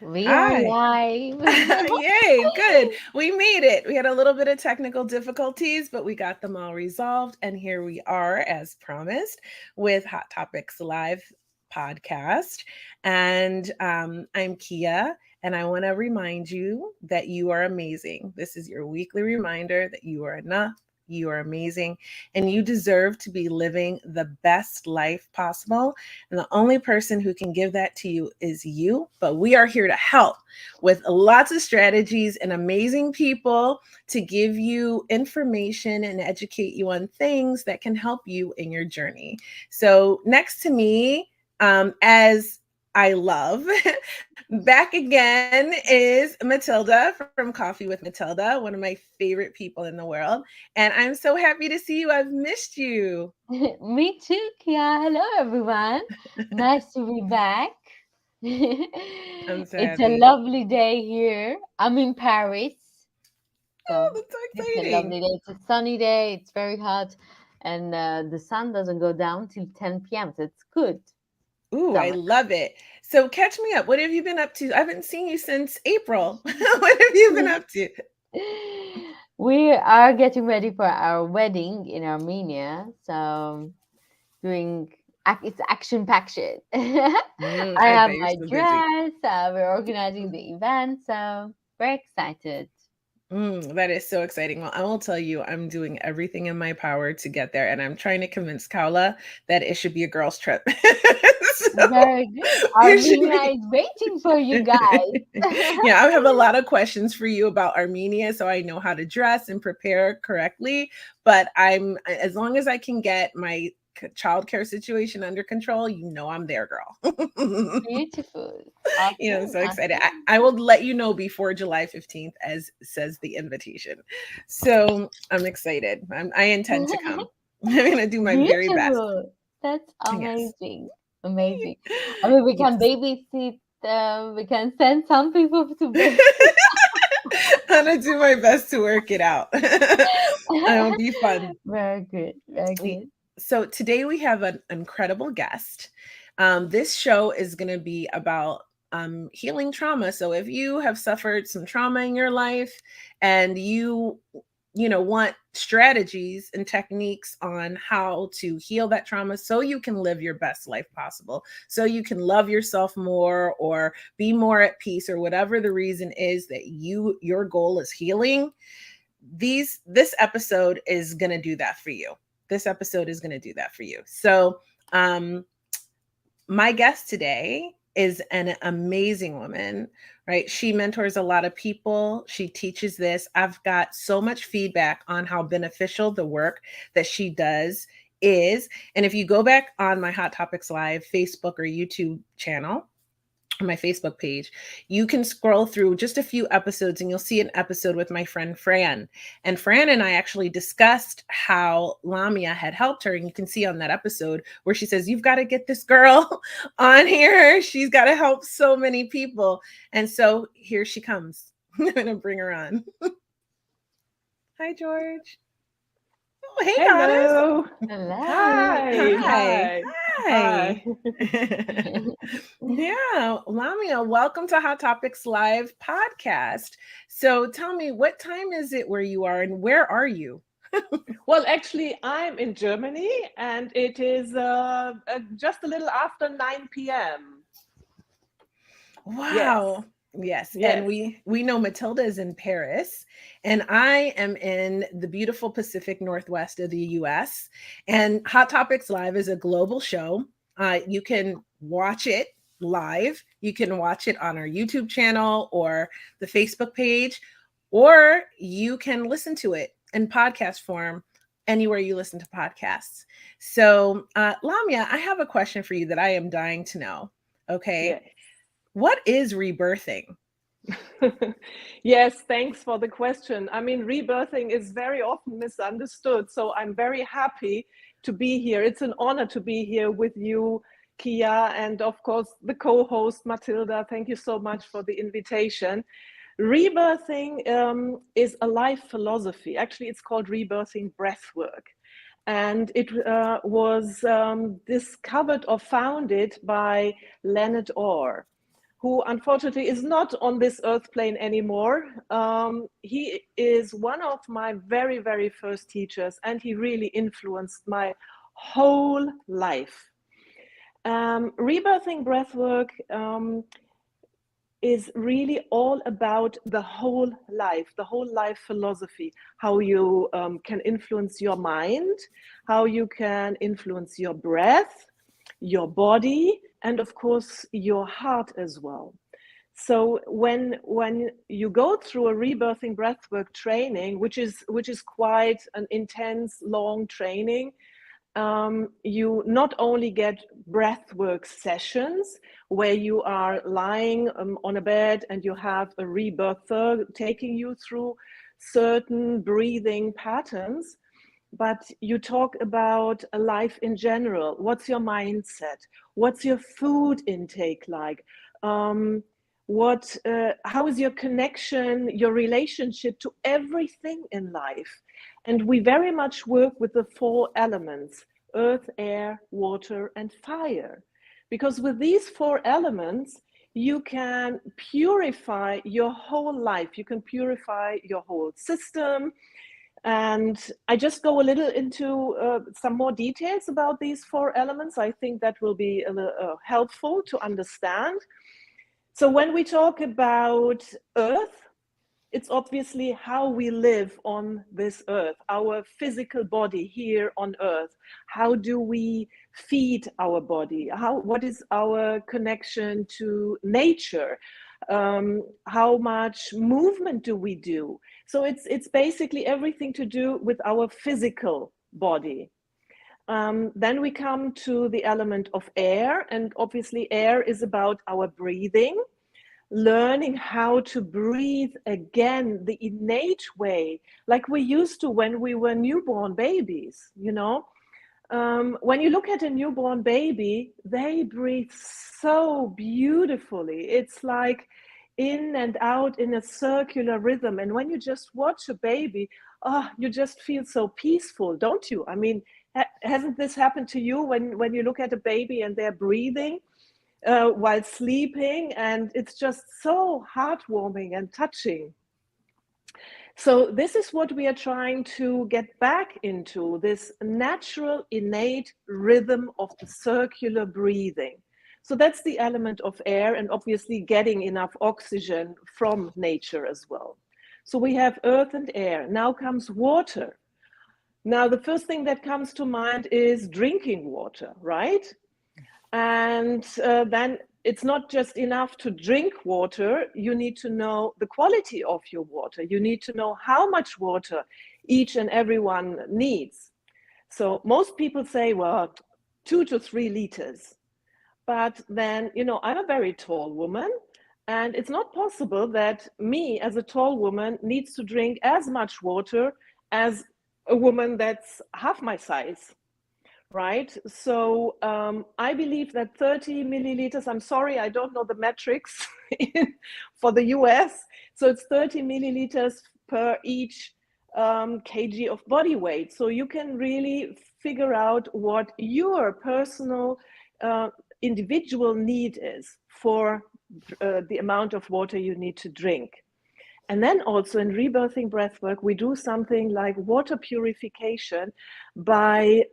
We are Hi. live. Yay, good. We made it. We had a little bit of technical difficulties, but we got them all resolved. And here we are, as promised, with Hot Topics Live podcast. And I'm Kia, and I want to remind you that you are amazing. This is your weekly reminder that you are enough. You are amazing and you deserve to be living the best life possible. And the only person who can give that to you is you. But we are here to help with lots of strategies and amazing people to give you information and educate you on things that can help you in your journey. So, next to me, as I love, back again is Matilda from Coffee with Matilda, one of my favorite people in the world. And I'm so happy to see you. I've missed you. Me too, Kia. Hello, everyone. Nice to be back. I'm so It's a happy. lovely day here. I'm in Paris, Oh, so that's so it's a exciting. lovely day. It's a sunny day. It's very hot, and the sun doesn't go down till 10 p.m. So it's good. Ooh, I Summer. love it. So catch me up. What have you been up to? I haven't seen you since April. What have you been up to? We are getting ready for our wedding in Armenia, so doing it's action packed shit. I I have bet you're my so busy. dress. We're organizing the event, so very excited. That is so exciting. Well, I will tell you, I'm doing everything in my power to get there, and I'm trying to convince Kaula that it should be a girls' trip. So Very good. it should Armenia be. is waiting for you guys. Yeah, I have a lot of questions for you about Armenia, so I know how to dress and prepare correctly. But as long as I can get my childcare situation under control, I'm there, girl. Beautiful. I'm Awesome. so excited. I, Awesome. I will let you know before July 15th, as says the invitation. So I'm excited. I intend to come. I'm going to do my very best. Beautiful. That's Yes. amazing. Amazing. I mean, we can Yes. babysit. We can send some people to babysit. I'm going to do my best to work it out. It'll be fun. Very good. Very good. So today we have an incredible guest. This show is going to be about healing trauma. So if you have suffered some trauma in your life and you want strategies and techniques on how to heal that trauma so you can live your best life possible, so you can love yourself more or be more at peace, or whatever the reason is that your goal is healing, this episode is going to do that for you. This episode is going to do that for you. So um my guest today is an amazing woman, right? She mentors a lot of people. She teaches this. I've got so much feedback on how beneficial the work that she does is. And if you go back on my Hot Topics Live Facebook or YouTube channel, on my Facebook page, you can scroll through just a few episodes and you'll see an episode with my friend Fran. And Fran and I actually discussed how Lamia had helped her. And you can see on that episode where she says, "You've got to get this girl on here. She's got to help so many people." And so here she comes. I'm going to bring her on. Hi, George. Oh, hey, Goddess. Hello. Hello. Hi. Hi. Hi. Hi. Hi. Yeah, Lamia, welcome to Hot Topics Live podcast. So tell me, what time is it where you are and where are you? Well, actually, I'm in Germany and it is just a little after 9 p.m. Yes. Wow. Yes, and Yes. we know Matilda is in Paris, and I am in the beautiful Pacific Northwest of the US. And Hot Topics Live is a global show. You can watch it live. You can watch it on our YouTube channel or the Facebook page, or you can listen to it in podcast form anywhere you listen to podcasts. So, Lamia, I have a question for you that I am dying to know. Okay. Yes. What is rebirthing? Yes, thanks for the question. I mean, rebirthing is very often misunderstood. So I'm very happy to be here. It's an honor to be here with you, Kia, and of course, the co host, Matilda. Thank you so much for the invitation. Rebirthing is a life philosophy. Actually, it's called Rebirthing Breathwork. And it was discovered or founded by Leonard Orr, who unfortunately is not on this earth plane anymore. He is one of my very, very first teachers, and he really influenced my whole life. Rebirthing Breathwork is really all about the whole life philosophy, how you can influence your mind, how you can influence your breath, your body, and of course your heart as well. So when you go through a rebirthing breathwork training, which is quite an intense, long training, you not only get breathwork sessions where you are lying on a bed and you have a rebirther taking you through certain breathing patterns, but you talk about a life in general. What's your mindset? What's your food intake like? How is your connection, your relationship to everything in life? And we very much work with the 4 elements: earth, air, water, and fire. Because with these 4 elements, you can purify your whole life. You can purify your whole system. And I just go a little into some more details about these 4 elements. I think that will be helpful to understand. So when we talk about earth, it's obviously how we live on this earth, our physical body here on earth. How do we feed our body? What is our connection to nature? How much movement do we do? So it's basically everything to do with our physical body. Then we come to the element of air, and obviously air is about our breathing. Learning how to breathe again the innate way, like we used to when we were newborn babies, you know. When you look at a newborn baby, they breathe so beautifully. It's like in and out in a circular rhythm. And when you just watch a baby, you just feel so peaceful, don't you? I mean, hasn't this happened to you when you look at a baby and they're breathing while sleeping, and it's just so heartwarming and touching. So this is what we are trying to get back into, this natural innate rhythm of the circular breathing. So that's the element of air, and obviously getting enough oxygen from nature as well. So we have earth and air. Now comes water. Now the first thing that comes to mind is drinking water, right? And then it's not just enough to drink water. You need to know the quality of your water. You need to know how much water each and everyone needs. So most people say, well, 2 to 3 liters. But then, you know, I'm a very tall woman, and it's not possible that me as a tall woman needs to drink as much water as a woman that's half my size. Right. So I believe that 30 milliliters, I'm sorry, I don't know the metrics for the US. So it's 30 milliliters per each kg of body weight. So you can really figure out what your personal individual need is for the amount of water you need to drink. And then also in rebirthing breathwork, we do something like water purification by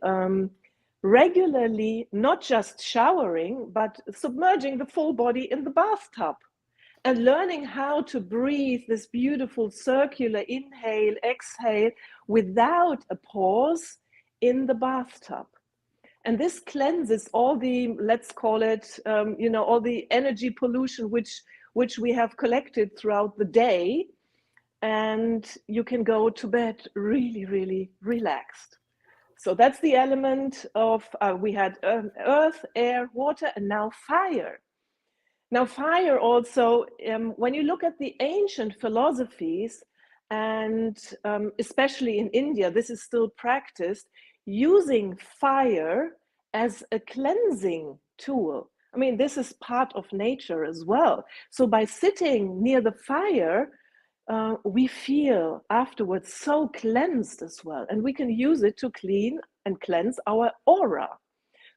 regularly not just showering, but submerging the full body in the bathtub and learning how to breathe this beautiful circular inhale, exhale without a pause in the bathtub. And this cleanses all the, let's call it, all the energy pollution which we have collected throughout the day. And you can go to bed really, really relaxed. So that's the element of, we had earth, air, water, and now fire. Now fire also, when you look at the ancient philosophies, and especially in India, this is still practiced, using fire as a cleansing tool. I mean, this is part of nature as well. So by sitting near the fire, we feel afterwards so cleansed as well, and we can use it to clean and cleanse our aura.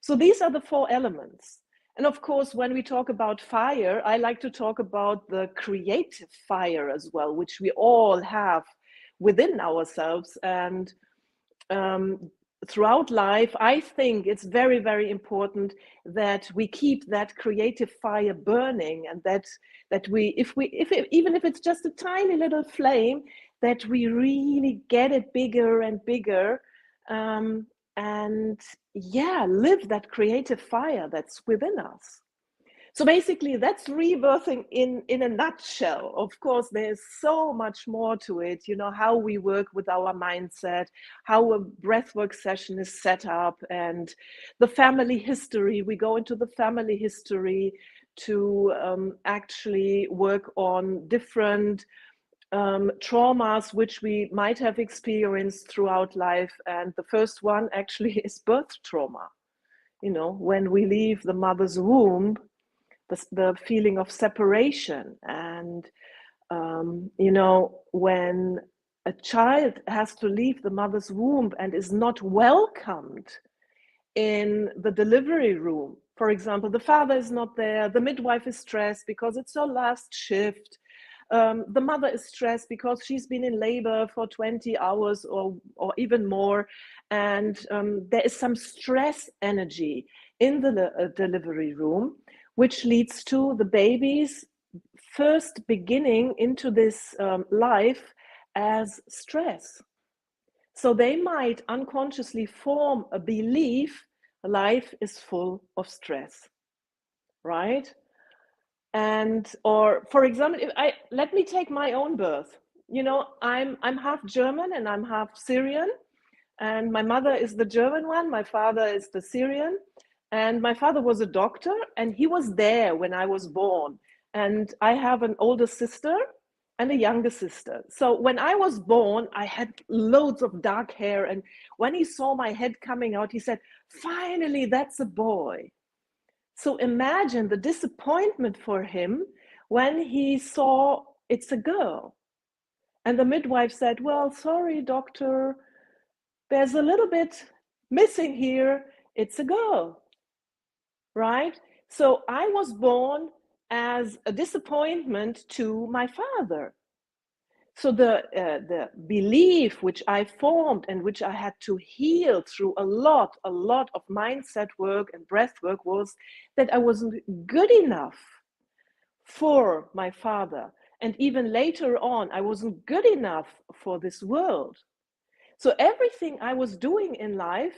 So these are the 4 elements. And of course, when we talk about fire, I like to talk about the creative fire as well, which we all have within ourselves. And um, throughout life, I think it's very, very important that we keep that creative fire burning, and that we, even if it's just a tiny little flame, that we really get it bigger and bigger, and yeah, live that creative fire that's within us. So basically, that's rebirthing in a nutshell. Of course, there's so much more to it, you know, how we work with our mindset, how a breathwork session is set up, and the family history. We go into the family history to actually work on different traumas which we might have experienced throughout life. And the first one actually is birth trauma. You know, when we leave the mother's womb, the feeling of separation. And you know, when a child has to leave the mother's womb and is not welcomed in the delivery room, for example, the father is not there, the midwife is stressed because it's her last shift, the mother is stressed because she's been in labor for 20 hours or even more, and there is some stress energy in the delivery room, which leads to the baby's first beginning into this life as stress. So they might unconsciously form a belief life is full of stress, right? And or for example, if I let me take my own birth. You know, I'm half German and I'm half Syrian, and my mother is the German one, my father is the Syrian. And my father was a doctor, and he was there when I was born. And I have an older sister and a younger sister. So when I was born, I had loads of dark hair. And when he saw my head coming out, he said, "Finally, that's a boy." So imagine the disappointment for him when he saw it's a girl. And the midwife said, "Well, sorry, doctor, there's a little bit missing here. It's a girl," right? So I was born as a disappointment to my father. So the belief which I formed and which I had to heal through a lot of mindset work and breath work was that I wasn't good enough for my father. And even later on, I wasn't good enough for this world. So everything I was doing in life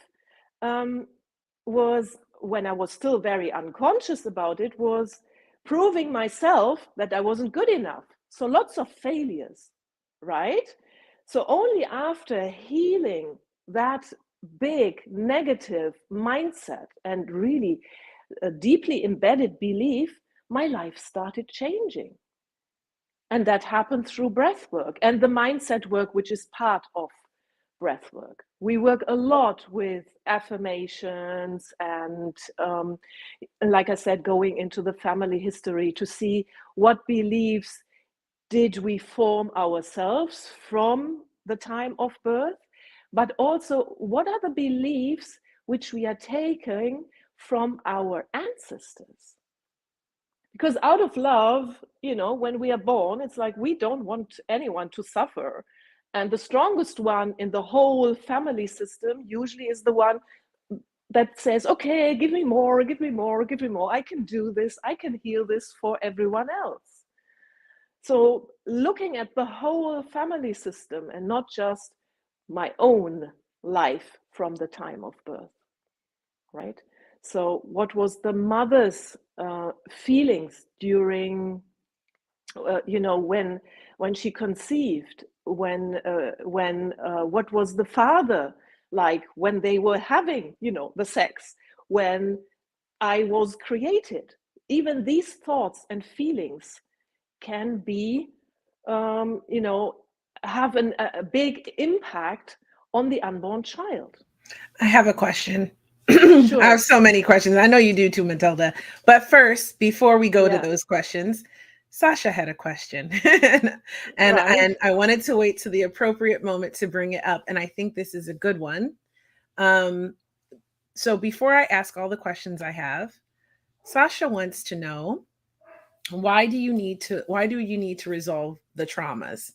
was, when I was still very unconscious about it, was proving myself that I wasn't good enough. So lots of failures, right? So only after healing that big negative mindset and really a deeply embedded belief, my life started changing. And that happened through breath work and the mindset work, which is part of breath work. We work a lot with affirmations and, like I said, going into the family history to see what beliefs did we form ourselves from the time of birth, but also what are the beliefs which we are taking from our ancestors. Because out of love, you know, when we are born, it's like we don't want anyone to suffer. And the strongest one in the whole family system usually is the one that says, "Okay, give me more, give me more, give me more. I can do this. I can heal this for everyone else." So looking at the whole family system and not just my own life from the time of birth, right? So what was the mother's feelings during, you know, when she conceived, when what was the father like when they were having, you know, the sex, when I was created? Even these thoughts and feelings can be, you know, have a big impact on the unborn child. I have a question. I have Sure. so many questions. I know you do too, Matilda. But first, before we go to Yeah. those questions, Sasha had a question. and, Right. and I wanted to wait to the appropriate moment to bring it up. And I think this is a good one. So before I ask all the questions I have, Sasha wants to know, why do you need to resolve the traumas?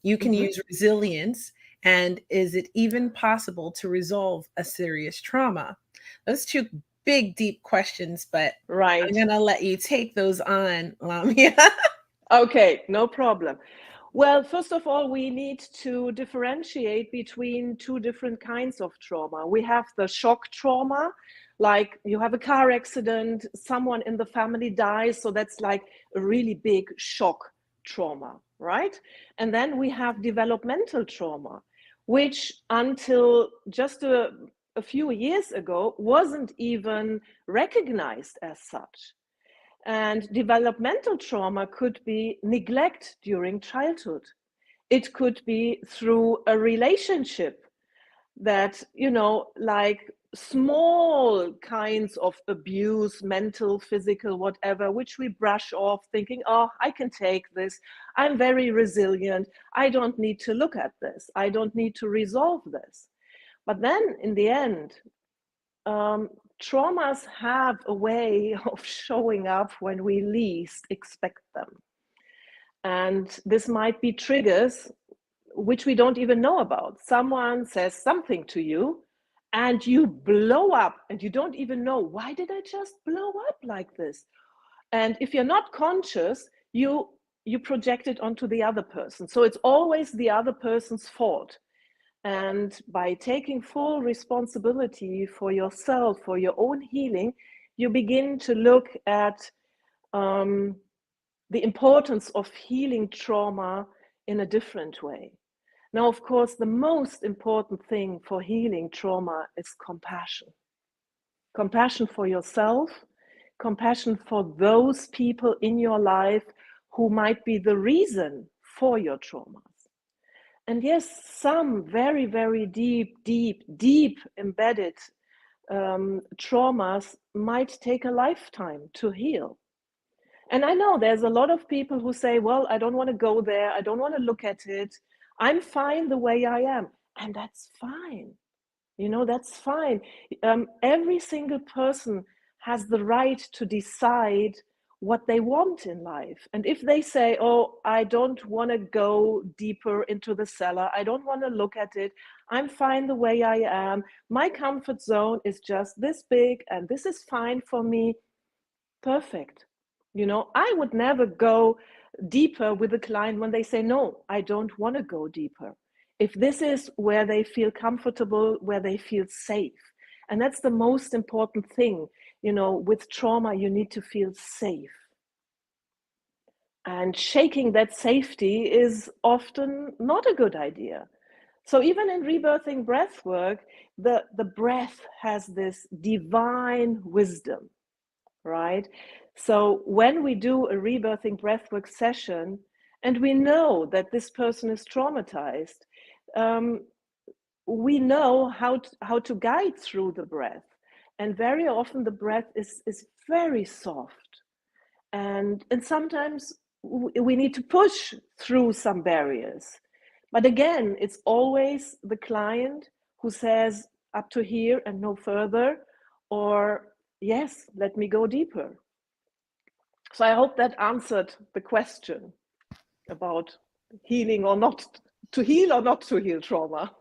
You can Mhm. use resilience, and is it even possible to resolve a serious trauma? Those two big deep questions, but I'm Right. going to let you take those on, Lamia. Okay, no problem. Well, first of all, we need to differentiate between two different kinds of trauma. We have the shock trauma, like you have a car accident, someone in the family dies, so that's like a really big shock trauma, right? And then we have developmental trauma, which until just a few years ago wasn't even recognized as such. And developmental trauma could be neglect during childhood. It could be through a relationship that, like small kinds of abuse, mental, physical, whatever, which we brush off thinking, oh, I can take this. I'm very resilient. I don't need to look at this. I don't need to resolve this. But then in the end, um, traumas have a way of showing up when we least expect them. And this might be triggers which we don't even know about. Someone says something to you and you blow up and you don't even know, why did I just blow up like this? And if you're not conscious, you project it onto the other person. So it's always the other person's fault. And by taking full responsibility for yourself, for your own healing, you begin to look at um, the importance of healing trauma in a different way. Now, of course, the most important thing for healing trauma is compassion. Compassion for yourself, compassion for those people in your life who might be the reason for your traumas. And yes, some very, very deep embedded traumas might take a lifetime to heal. And I know there's a lot of people who say, well, I don't want to go there. I don't want to look at it. I'm fine the way I am. And that's fine. That's fine. Every single person has the right to decide what they want in life. And if they say, oh, I don't want to go deeper into the cellar, I don't want to look at it, I'm fine the way I am, my comfort zone is just this big and this is fine for me, perfect. I would never go deeper with a client when they say, no, I don't want to go deeper. If this is where they feel comfortable, where they feel safe. And that's the most important thing. With trauma, you need to feel safe. And shaking that safety is often not a good idea. So even in rebirthing breath work, the breath has this divine wisdom, right? So when we do a rebirthing breathwork session and we know that this person is traumatized, um, we know how to guide through the breath. And very often the breath is very soft. And sometimes we need to push through some barriers. But again, it's always the client who says up to here and no further, or yes, let me go deeper. So I hope that answered the question about healing or not to heal or not to heal trauma.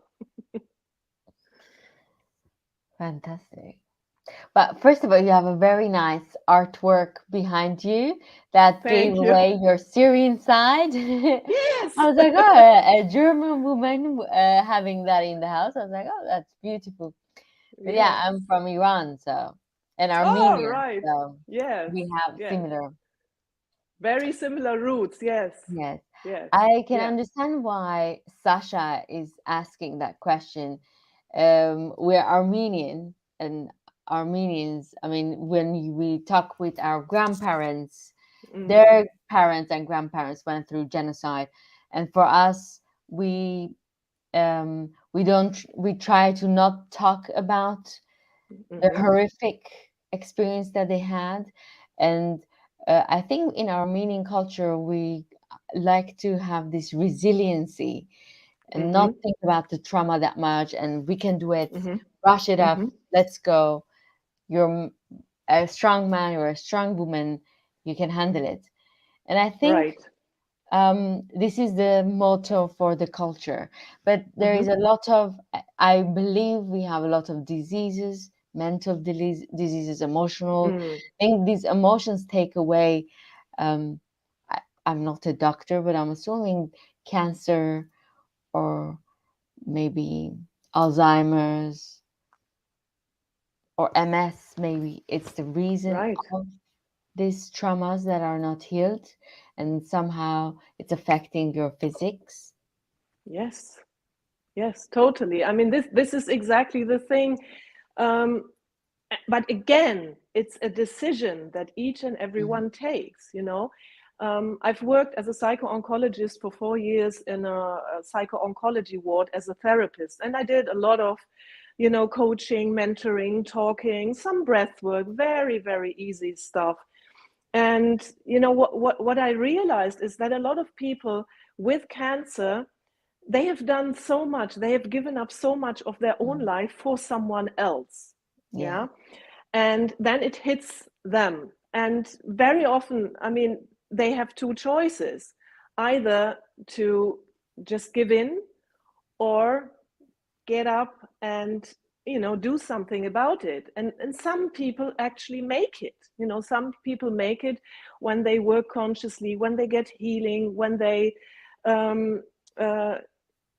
Fantastic. But first of all, you have a very nice artwork behind you that gave Thank you. away your Syrian side. I Yes. was like, oh, a German woman having that in the house. I was like, oh, that's beautiful. But yeah, Yes. I'm from Iran, so, and Oh, Armenia, right. so Yes. we have Yes. similar. Very similar roots. Yes. Yes, Yes. I can Yeah. understand why Sasha is asking that question. We're Armenian, and Armenians, I mean, when we talk with our grandparents, Mm-hmm. their parents and grandparents went through genocide, and for us, we try to not talk about the Mm-hmm. horrific experience that they had. And I think in our Armenian culture, we like to have this resiliency and not Mm-hmm. think about the trauma that much. And we can do it, Mm-hmm. brush it off, Mm-hmm. let's go. You're a strong man or a strong woman, you can handle it. And I think Right. this is the motto for the culture. But there is Mm-hmm. a lot of, I believe we have a lot of diseases, mental diseases, emotional. Mm. I think these emotions take away. Um, I'm not a doctor, but I'm assuming cancer or maybe Alzheimer's or MS, maybe it's the reason Right. of these traumas that are not healed, and somehow it's affecting your physics. Yes. Yes, totally. I mean, this is exactly the thing. Um, but again, it's a decision that each and Mm. everyone takes, you know. I've worked as a psycho-oncologist for 4 years in a psycho-oncology ward as a therapist, and I did a lot of, you know, coaching, mentoring, talking, some breath work, very, very easy stuff. And you know what I realized is that a lot of people with cancer, they have done so much, they have given up so much of their own Mm. life for someone else. Yeah. Yeah. And then it hits them. And very often, I mean, they have two choices, either to just give in or get up and, you know, do something about it. And some people actually make it, you know, some people make it when they work consciously, when they get healing, when they um, uh,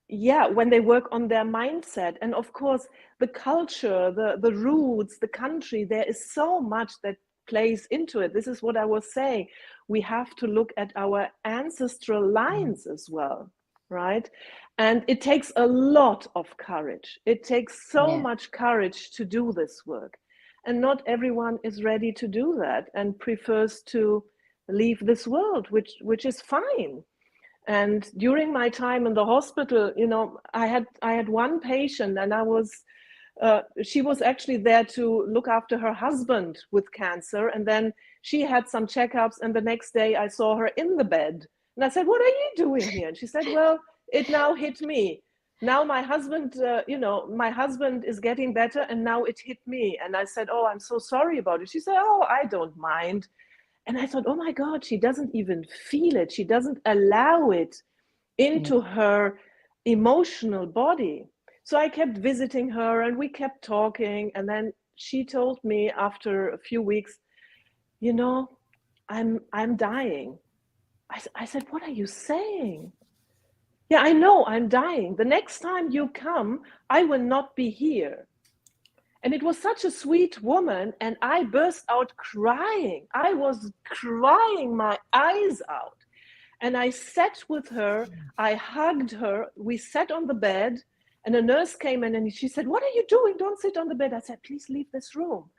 yeah, when they work on their mindset. And of course, the culture, the roots, the country, there is so much that plays into it. This is what I was saying. We have to look at our ancestral Mm. lines as well, right? And it takes a lot of courage. It takes so Yeah. much courage to do this work, and not everyone is ready to do that and prefers to leave this world, which is fine. And during my time in the hospital, you know, I had one patient, and she was actually there to look after her husband with cancer. And then she had some checkups, and the next day I saw her in the bed, and I said, "What are you doing here?" And she said, "Well, it now hit me. Now my husband, you know, my husband is getting better, and now it hit me." And I said, "Oh, I'm so sorry about it." She said, "Oh, I don't mind." And I thought, oh my God, she doesn't even feel it. She doesn't allow it Yeah. into her emotional body. So I kept visiting her, and we kept talking. And then she told me after a few weeks, you know, I'm dying. I said, "What are you saying?" "Yeah, I know I'm dying. The next time you come, I will not be here." And it was such a sweet woman, and I burst out crying. I was crying my eyes out. And I sat with her, I hugged her, we sat on the bed, and a nurse came in and she said, "What are you doing? Don't sit on the bed." I said, "Please leave this room."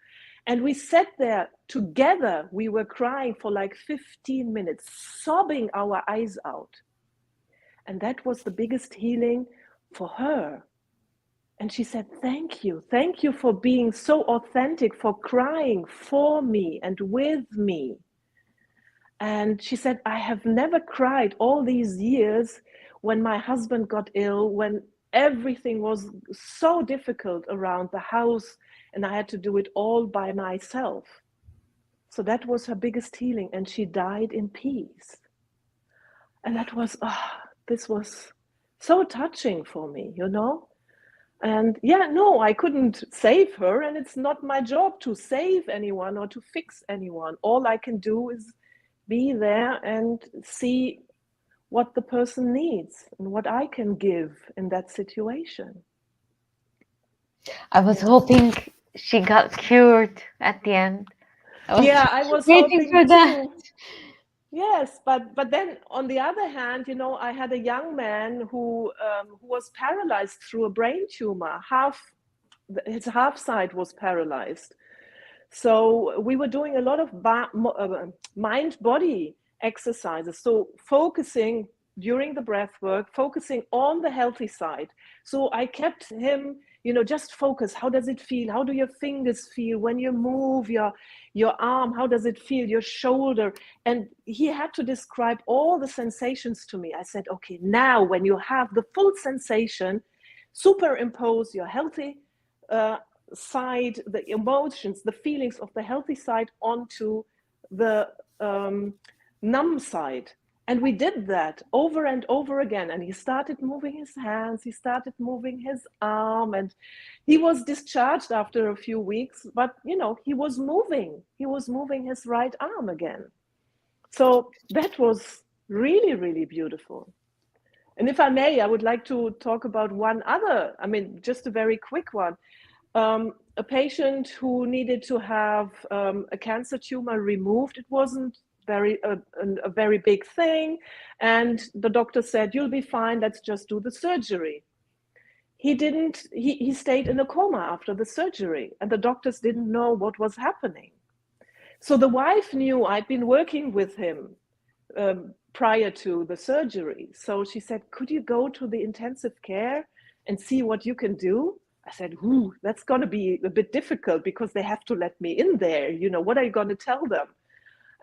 And we sat there together. We were crying for like 15 minutes, sobbing our eyes out. And that was the biggest healing for her. And she said, "Thank you. Thank you for being so authentic, for crying for me and with me." And she said, "I have never cried all these years when my husband got ill, when everything was so difficult around the house, and I had to do it all by myself." So that was her biggest healing. And she died in peace. And that was, this was so touching for me, you know? And yeah, no, I couldn't save her, and it's not my job to save anyone or to fix anyone. All I can do is be there and see what the person needs and what I can give in that situation. I was Yeah. hoping she got cured at the end. I was Yeah, I was waiting hoping for that. too. Yes, but then on the other hand, you know, I had a young man who was paralyzed through a brain tumor. His half side was paralyzed. So we were doing a lot of mind body exercises. So focusing during the breath work, focusing on the healthy side. So I kept him, you know, just focus. How does it feel? How do your fingers feel when you move your arm? How does it feel? Your shoulder? And he had to describe all the sensations to me. I said, okay, now when you have the full sensation, superimpose your healthy side, the emotions, the feelings of the healthy side onto the numb side. And we did that over and over again. And he started moving his hands, he started moving his arm, and he was discharged after a few weeks. But, you know, he was moving his right arm again. So that was really, really beautiful. And if I may, I would like to talk about one other, I mean, just a very quick one. A patient who needed to have a cancer tumor removed. It wasn't a very big thing. And the doctor said, you'll be fine, let's just do the surgery. He stayed in a coma after the surgery, and the doctors didn't know what was happening. So the wife knew I'd been working with him prior to the surgery. So she said, could you go to the intensive care and see what you can do? I said, ooh, that's going to be a bit difficult because they have to let me in there. You know, what are you going to tell them?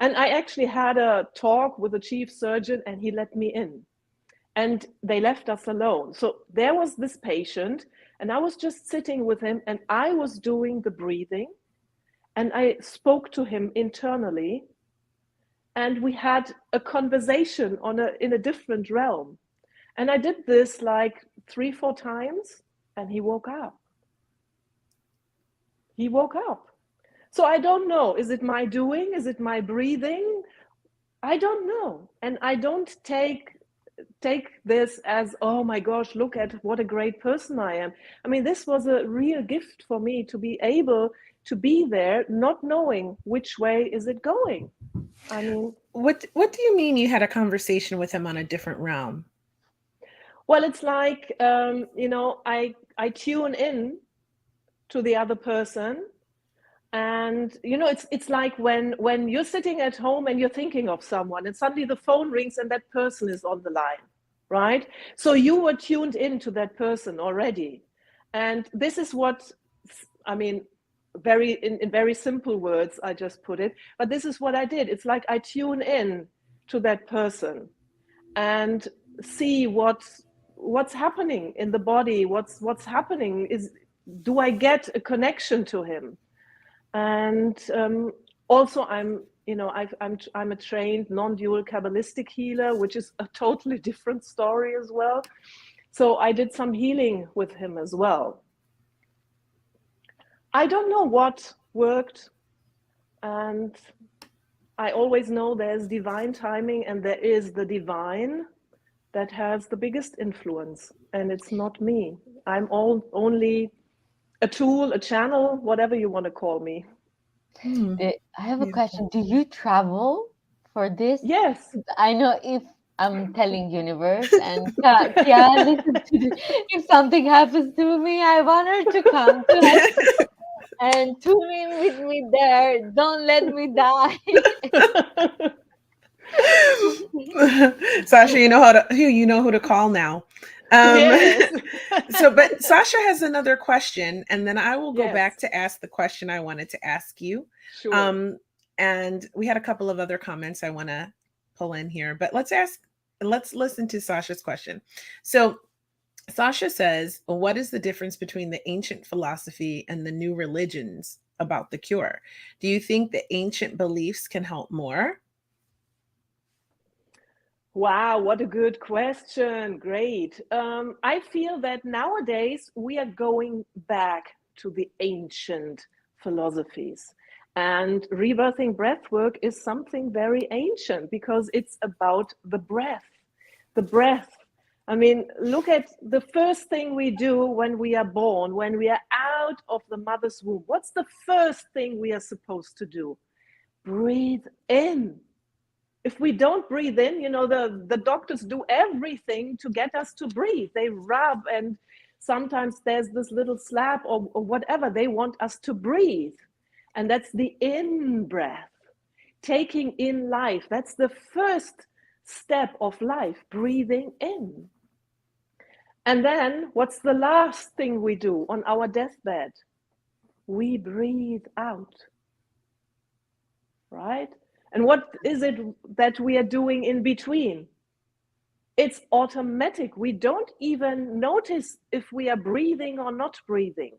And I actually had a talk with the chief surgeon, and he let me in. And they left us alone. So there was this patient, and I was just sitting with him, and I was doing the breathing, and I spoke to him internally, and we had a conversation in a different realm. And I did this like 3-4 times, and he woke up. He woke up. So I don't know, is it my doing? Is it my breathing? I don't know. And I don't take this as, oh my gosh, look at what a great person I am. I mean, this was a real gift for me to be able to be there, not knowing which way is it going. I mean, what do you mean you had a conversation with him on a different realm? well, it's like, you know, I tune in to the other person. And, you know, it's like when you're sitting at home and you're thinking of someone, and suddenly the phone rings and that person is on the line, right? So you were tuned into that person already. And this is what, I mean, in very simple words, I just put it, but this is what I did. It's like I tune in to that person and see what's happening in the body, what's happening. Do I get a connection to him? And also, I'm a trained non-dual Kabbalistic healer, which is a totally different story as well. So I did some healing with him as well. I don't know what worked, and I always know there's divine timing, and there is the divine that has the biggest influence, and it's not me. I'm only a tool, a channel, whatever you want to call me. I have a question. Do you travel for this? Yes. I know if I'm telling universe and yeah, listen to this. If something happens to me, I want her to come to us and tune in with me there. Don't let me die. Sasha, you know who to call now. Yes. But Sasha has another question, and then I will go Yes. back to ask the question I wanted to ask you. Sure. And we had a couple of other comments I want to pull in here, but let's listen to Sasha's question. So Sasha says, what is the difference between the ancient philosophy and the new religions about the cure? Do you think the ancient beliefs can help more? Wow, what a good question. Great. I feel that nowadays we are going back to the ancient philosophies. And rebirthing breathwork is something very ancient because it's about the breath. The breath. I mean, look at the first thing we do when we are born, when we are out of the mother's womb. What's the first thing we are supposed to do? Breathe in. If we don't breathe in, you know, the doctors do everything to get us to breathe. They rub, and sometimes there's this little slap or whatever. They want us to breathe. And that's the in breath, taking in life. That's the first step of life, breathing in. And then what's the last thing we do on our deathbed? We breathe out, right? And what is it that we are doing in between? It's automatic. We don't even notice if we are breathing or not breathing.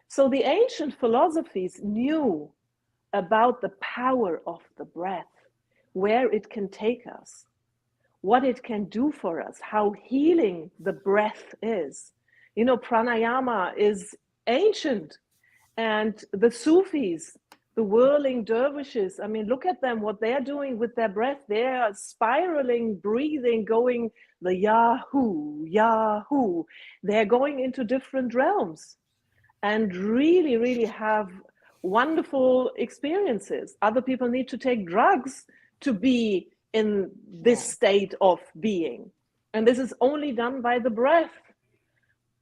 So the ancient philosophies knew about the power of the breath, where it can take us, what it can do for us, how healing the breath is. You know, pranayama is ancient, and the Sufis, the whirling dervishes, I mean, look at them, what they're doing with their breath. They are spiraling, breathing, going the Yahoo, Yahoo. They're going into different realms and really, really have wonderful experiences. Other people need to take drugs to be in this state of being. And this is only done by the breath.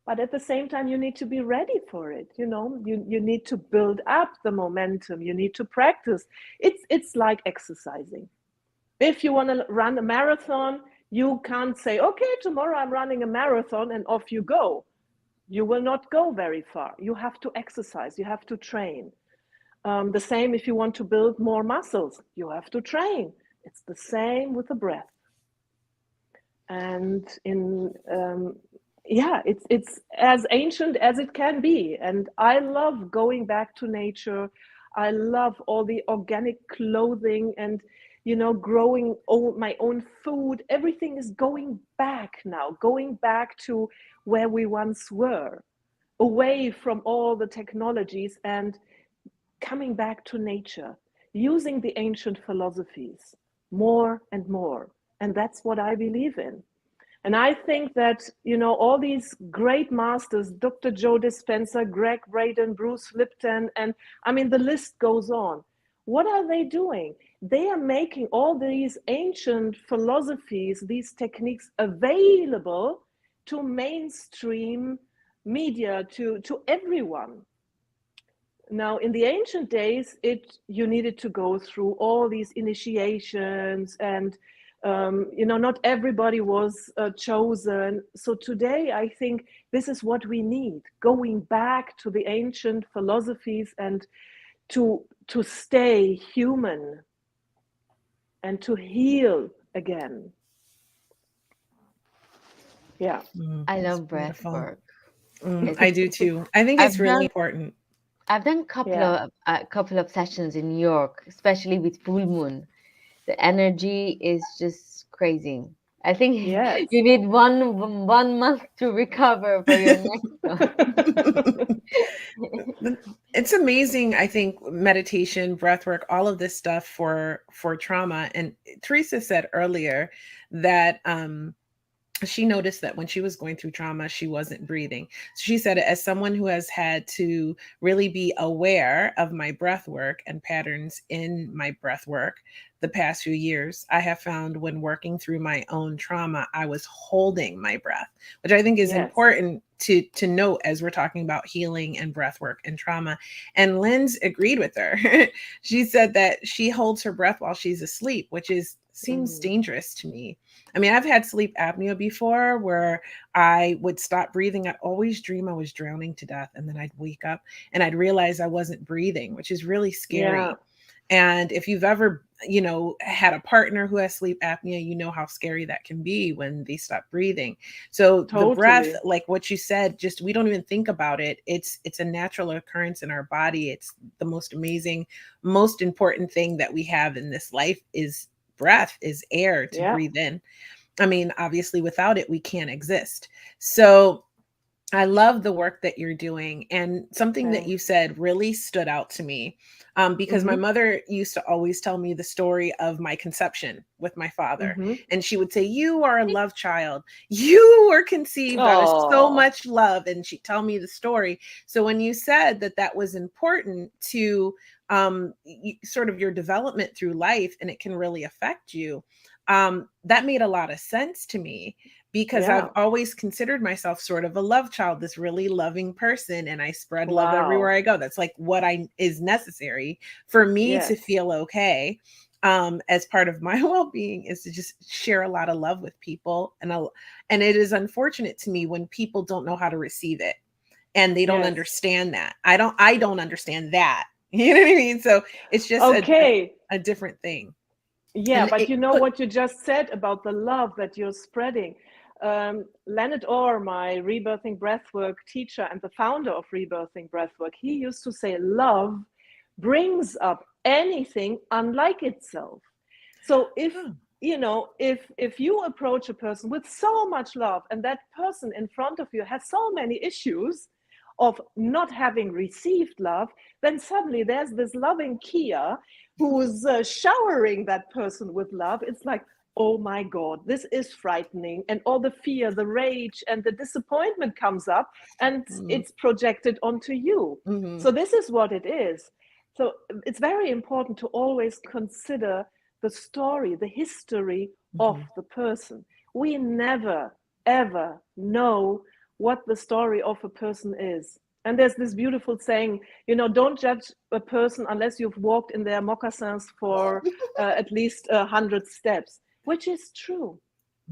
But at the same time, you need to be ready for it. You know, you need to build up the momentum. You need to practice. It's like exercising. If you want to run a marathon, you can't say, okay, tomorrow I'm running a marathon and off you go. You will not go very far. You have to exercise, you have to train. The same if you want to build more muscles, you have to train. It's the same with the breath. And it's as ancient as it can be. And I love going back to nature. I love all the organic clothing and, you know, growing my own food. Everything is going back now, going back to where we once were, away from all the technologies and coming back to nature, using the ancient philosophies more and more. And that's what I believe in. And I think that, you know, all these great masters, Dr. Joe Dispenza, Greg Braden, Bruce Lipton, and I mean, the list goes on. What are they doing? They are making all these ancient philosophies, these techniques available to mainstream media, to everyone. Now, in the ancient days, you needed to go through all these initiations and you know, not everybody was chosen. So today, I think this is what we need, going back to the ancient philosophies and to stay human and to heal again. Yeah. I love breath work. I do too. I think it's really important. I've done a couple of sessions in New York, especially with full moon. The energy is just crazy. I think you need one month to recover for your next one. It's amazing. I think meditation, breath work, all of this stuff for trauma. And Teresa said earlier that she noticed that when she was going through trauma, she wasn't breathing. So she said, as someone who has had to really be aware of my breath work and patterns in my breath work the past few years, I have found when working through my own trauma, I was holding my breath, which I think is important to note as we're talking about healing and breath work and trauma. And Lynn's agreed with her. She said that she holds her breath while she's asleep, which seems dangerous to me. I mean, I've had sleep apnea before where I would stop breathing. I'd always dream I was drowning to death. And then I'd wake up and I'd realize I wasn't breathing, which is really scary. Yeah. And if you've ever, you know, had a partner who has sleep apnea, you know how scary that can be when they stop breathing. So the breath, like what you said, just, we don't even think about it. It's a natural occurrence in our body. It's the most amazing, most important thing that we have in this life is breath, is air to breathe in. I mean, obviously without it, we can't exist. So I love the work that you're doing. And something that you said really stood out to me because my mother used to always tell me the story of my conception with my father. And she would say, you are a love child. You were conceived out of so much love. And she'd tell me the story. So when you said that that was important to sort of your development through life and it can really affect you, that made a lot of sense to me. Because I've always considered myself sort of a love child, this really loving person, and I spread love everywhere I go. That's like what is necessary for me to feel okay. As part of my well-being is to just share a lot of love with people. And it is unfortunate to me when people don't know how to receive it and they don't understand that. I don't understand that. You know what I mean? So it's just a different thing. Yeah, but you know what you just said about the love that you're spreading. Leonard Orr, my Rebirthing Breathwork teacher and the founder of Rebirthing Breathwork, he used to say, love brings up anything unlike itself. So if if you approach a person with so much love and that person in front of you has so many issues of not having received love, then suddenly there's this loving Kia who's showering that person with love. It's like, oh my God, this is frightening. And all the fear, the rage, and the disappointment comes up, and it's projected onto you. Mm-hmm. So this is what it is. So it's very important to always consider the story, the history of the person. We never, ever know what the story of a person is. And there's this beautiful saying, don't judge a person unless you've walked in their moccasins for at least 100 steps, which is true.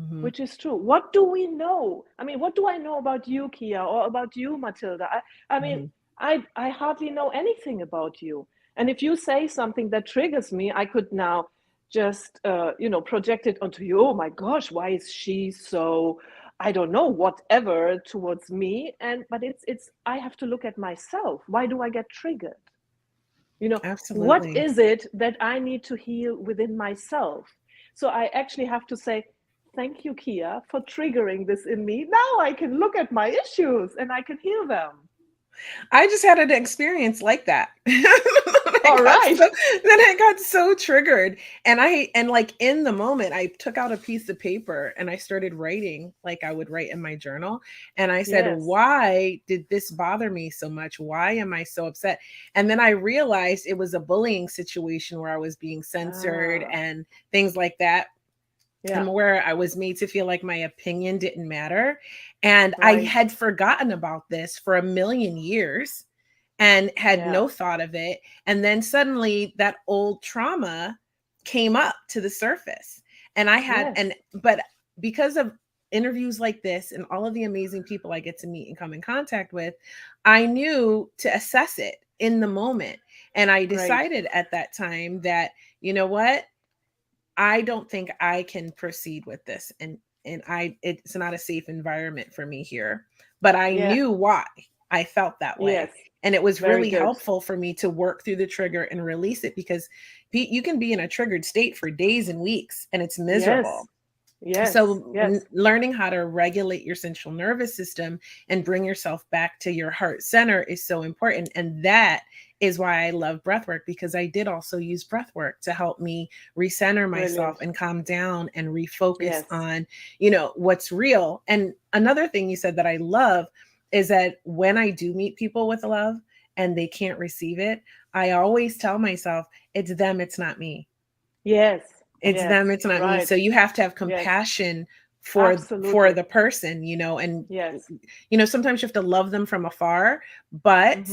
Which is true. What do we know? I mean, what do I know about you, Kia, or about you, Matilda? I mean, I hardly know anything about you. And if you say something that triggers me, I could now just, project it onto you. Oh my gosh, why is she so, I don't know, whatever towards me? But it's, I have to look at myself. Why do I get triggered? Absolutely. What is it that I need to heal within myself? So I actually have to say, thank you, Kia, for triggering this in me. Now I can look at my issues and I can heal them. I just had an experience like that. All right. Then I got so triggered. And like in the moment, I took out a piece of paper and I started writing like I would write in my journal. And I said, Yes. why did this bother me so much? Why am I so upset? And then I realized it was a bullying situation where I was being censored and things like that. Yeah. And where I was made to feel like my opinion didn't matter. And Right. I had forgotten about this for a million years and had no thought of it. And then suddenly that old trauma came up to the surface. And I had, but because of interviews like this and all of the amazing people I get to meet and come in contact with, I knew to assess it in the moment. And I decided at that time that, you know what? I don't think I can proceed with this. And it's not a safe environment for me here. But I knew why I felt that way. Yes. And it was Very really good. helpful for me to work through the trigger and release it, because you can be in a triggered state for days and weeks and it's miserable. Yes. So Yes. learning how to regulate your central nervous system and bring yourself back to your heart center is so important. And that is why I love breathwork, because I did also use breathwork to help me recenter myself and calm down and refocus on, what's real. And another thing you said that I love is that when I do meet people with love and they can't receive it, I always tell myself, it's them, it's not me. Yes. It's them, it's not me. So you have to have compassion for the person, and sometimes you have to love them from afar, but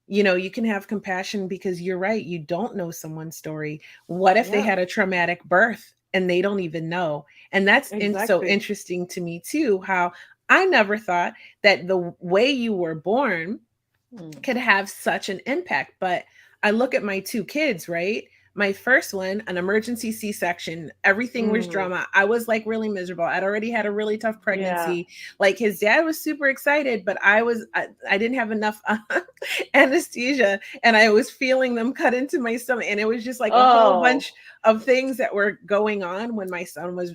you can have compassion because you're right, you don't know someone's story. What if they had a traumatic birth and they don't even know? And that's so interesting to me too, how I never thought that the way you were born could have such an impact. But I look at my two kids, right? My first one, an emergency C-section, everything was drama. I was like really miserable. I'd already had a really tough pregnancy. Like his dad was super excited, but I didn't have enough anesthesia and I was feeling them cut into my stomach. And it was just like a whole bunch of things that were going on when my son was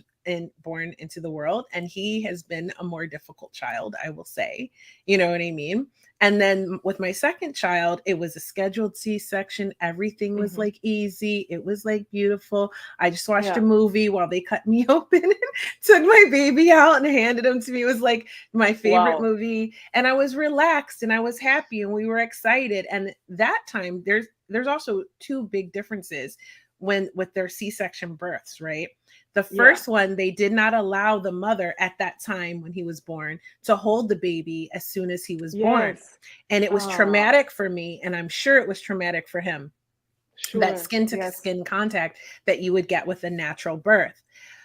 born into the world. And he has been a more difficult child, I will say, you know what I mean? And then with my second child, it was a scheduled C-section. Everything was like easy. It was like beautiful. I just watched a movie while they cut me open and took my baby out and handed him to me. It was like my favorite movie. And I was relaxed and I was happy and we were excited. And that time there's also two big differences with their C-section births, right? The first one, they did not allow the mother at that time when he was born to hold the baby as soon as he was born. And it was traumatic for me. And I'm sure it was traumatic for him. That skin to skin contact that you would get with a natural birth.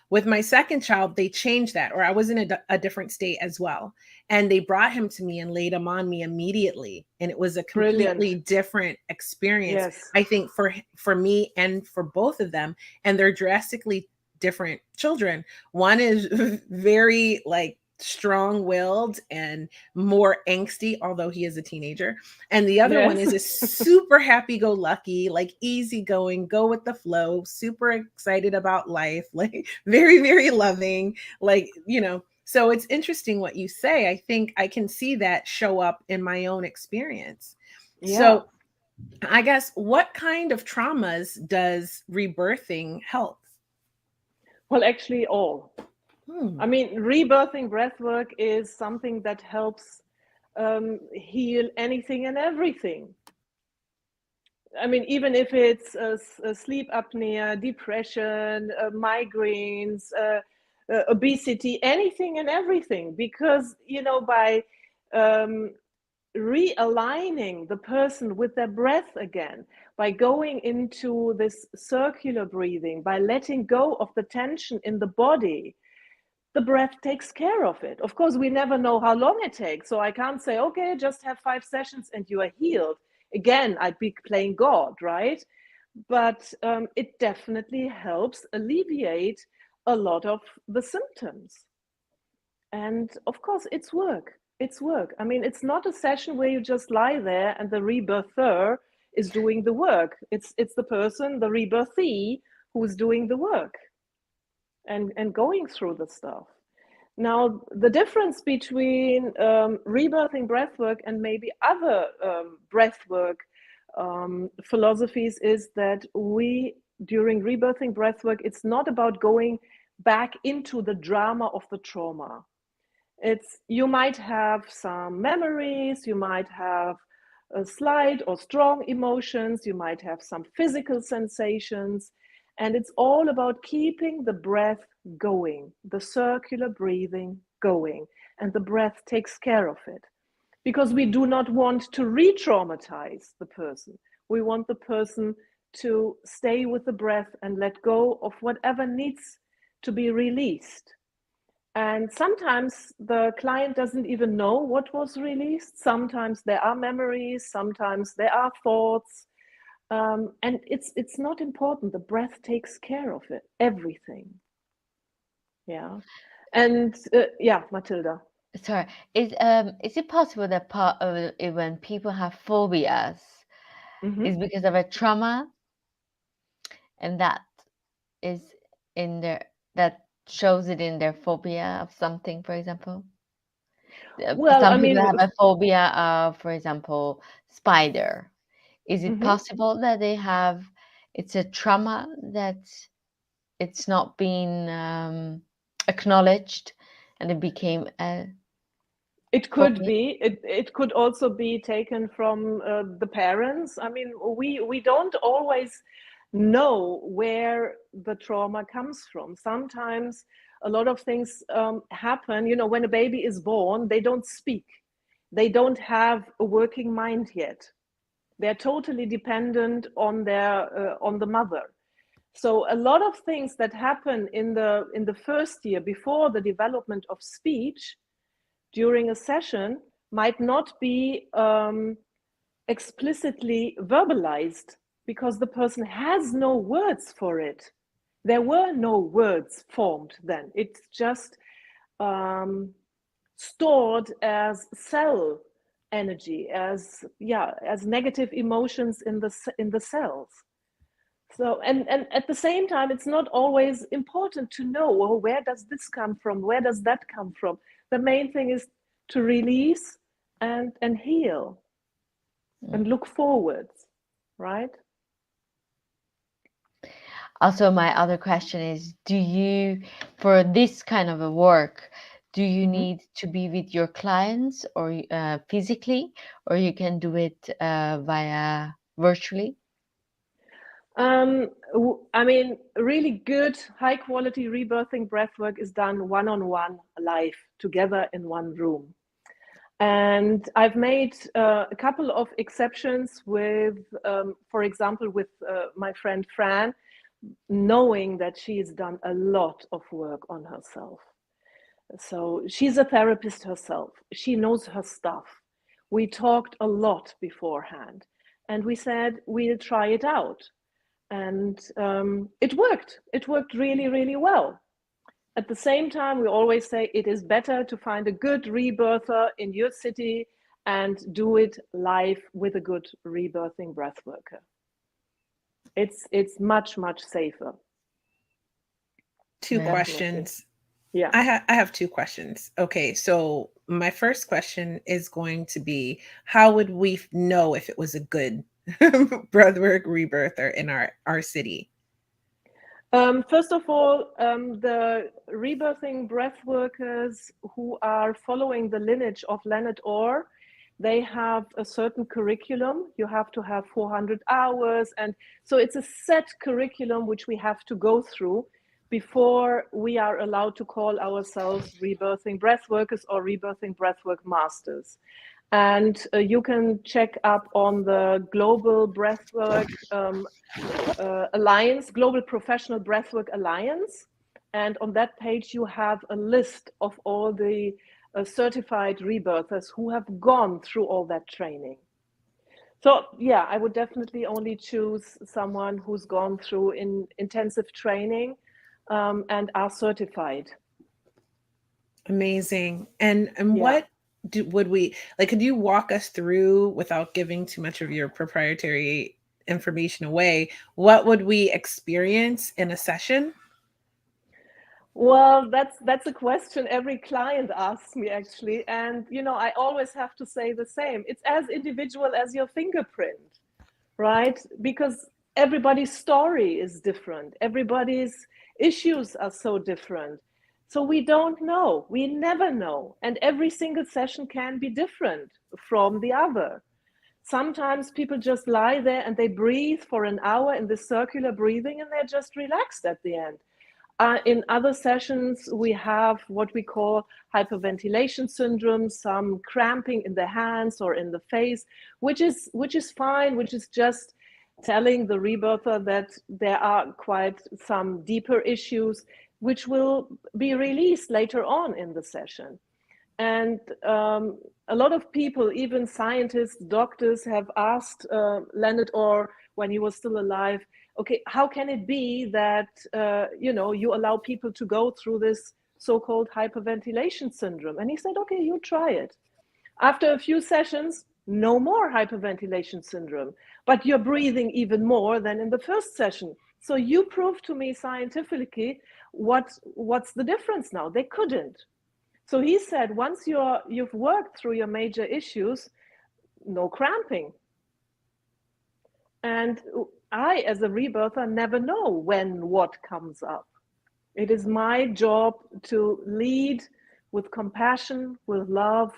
With my second child, they changed that, or I was in a different state as well. And they brought him to me and laid him on me immediately. And it was a completely different experience, I think, for me and for both of them. And they're drastically different children. One is very like strong-willed and more angsty, although he is a teenager, and the other one Yes. is a super happy-go-lucky, like easygoing, go with the flow, super excited about life, like very, very loving, like, you know. So it's interesting what you say. I think I can see that show up in my own experience. Yeah. So I guess, what kind of traumas does rebirthing help? Well, actually, all. Hmm. I mean, rebirthing breathwork is something that helps heal anything and everything. I mean, even if it's sleep apnea, depression, migraines, obesity, anything and everything, because, you know, by um, realigning the person with their breath again, by going into this circular breathing, by letting go of the tension in the body, the breath takes care of it. Of course, we never know how long it takes. So I can't say, okay, just have 5 sessions and you are healed. Again, I'd be playing God, right? But it definitely helps alleviate a lot of the symptoms. And of course, it's work. It's work. I mean, it's not a session where you just lie there and the rebirther is doing the work. It's the person, the rebirthee, who's doing the work and going through the stuff. Now, the difference between rebirthing breathwork and maybe other breathwork philosophies is that during rebirthing breathwork, it's not about going back into the drama of the trauma. You might have some memories, you might have a slight or strong emotions, you might have some physical sensations, and it's all about keeping the breath going, the circular breathing going, and the breath takes care of it. Because we do not want to re-traumatize the person. We want the person to stay with the breath and let go of whatever needs to be released. And sometimes the client doesn't even know what was released. Sometimes there are memories, sometimes there are thoughts. And it's not important. The breath takes care of it, everything. Yeah. And yeah, Matilda. Sorry, is it possible that part of when people have phobias Mm-hmm. is because of a trauma, and that is in their that shows it in their phobia of something, for example? Well, I Some people mean, have a phobia of, for example, spider. Is it mhm. possible that it's a trauma that it's not been acknowledged and it became a It could phobia? be. It could also be taken from the parents. I mean, we don't always know where the trauma comes from. Sometimes a lot of things happen. You know, when a baby is born, they don't speak. They don't have a working mind yet. They're totally dependent on the mother. So a lot of things that happen in the first year before the development of speech during a session might not be explicitly verbalized because the person has no words for it. There were no words formed then. It's just stored as cell energy, as negative emotions in the cells. So and at the same time, it's not always important to know, well, where does this come from? Where does that come from? The main thing is to release and heal and look forwards, right? Also, my other question is, for this kind of a work, do you Mm-hmm. need to be with your clients or physically, or you can do it via virtually? I mean, really good, high quality rebirthing breathwork is done one on one, live, together in one room. And I've made a couple of exceptions with, for example, with my friend Fran, knowing that she's done a lot of work on herself. So she's a therapist herself. She knows her stuff. We talked a lot beforehand and we said, we'll try it out. And it worked. It worked really, really well. At the same time, we always say it is better to find a good rebirther in your city and do it live with a good rebirthing breath worker. It's much, much safer. Two Right. questions. Yeah. I have two questions. Okay, so my first question is going to be, how would we know if it was a good breathwork rebirther in our city? First of all, the rebirthing breath workers who are following the lineage of Leonard Orr, they have a certain curriculum. You have to have 400 hours. And so it's a set curriculum which we have to go through before we are allowed to call ourselves rebirthing breath workers or rebirthing breathwork masters. And you can check up on the Global Breathwork Alliance, Global Professional Breathwork Alliance. And on that page, you have a list of all the certified rebirthers who have gone through all that training. So yeah, I would definitely only choose someone who's gone through intensive training and are certified. Amazing. And Yeah. what would we like? Could you walk us through, without giving too much of your proprietary information away, what would we experience in a session? Well, that's a question every client asks me actually, and I always have to say the same. It's as individual as your fingerprint, right? Because everybody's story is different. Everybody's issues are so different. So we don't know. We never know. And every single session can be different from the other. Sometimes people just lie there and they breathe for an hour in this circular breathing and they're just relaxed at the end. In other sessions, we have what we call hyperventilation syndrome, some cramping in the hands or in the face, which is fine, which is just telling the rebirther that there are quite some deeper issues which will be released later on in the session. And a lot of people, even scientists, doctors, have asked Leonard Orr when he was still alive, okay, how can it be that you allow people to go through this so-called hyperventilation syndrome? And he said, okay, you try it. After a few sessions, no more hyperventilation syndrome, but you're breathing even more than in the first session. So you prove to me scientifically what's the difference now. They couldn't. So he said, once you've worked through your major issues, no cramping. And I, as a rebirther, never know when what comes up. It is my job to lead with compassion, with love,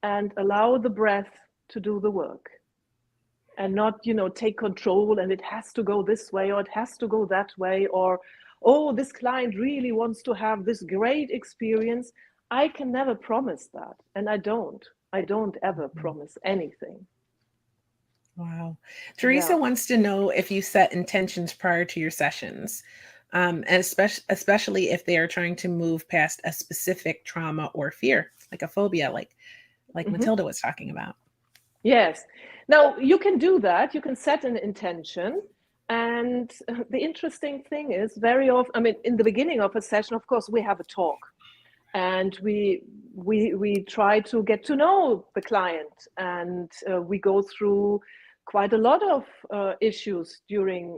and allow the breath to do the work. And not, take control and it has to go this way or it has to go that way, or, oh, this client really wants to have this great experience. I can never promise that. And I don't ever promise anything. Wow. Teresa wants to know if you set intentions prior to your sessions, and especially if they are trying to move past a specific trauma or fear, like a phobia, like Matilda was talking about. Yes. Now, you can do that. You can set an intention. And the interesting thing is, very often, in the beginning of a session, of course, we have a talk. And we try to get to know the client, and we go through quite a lot of issues during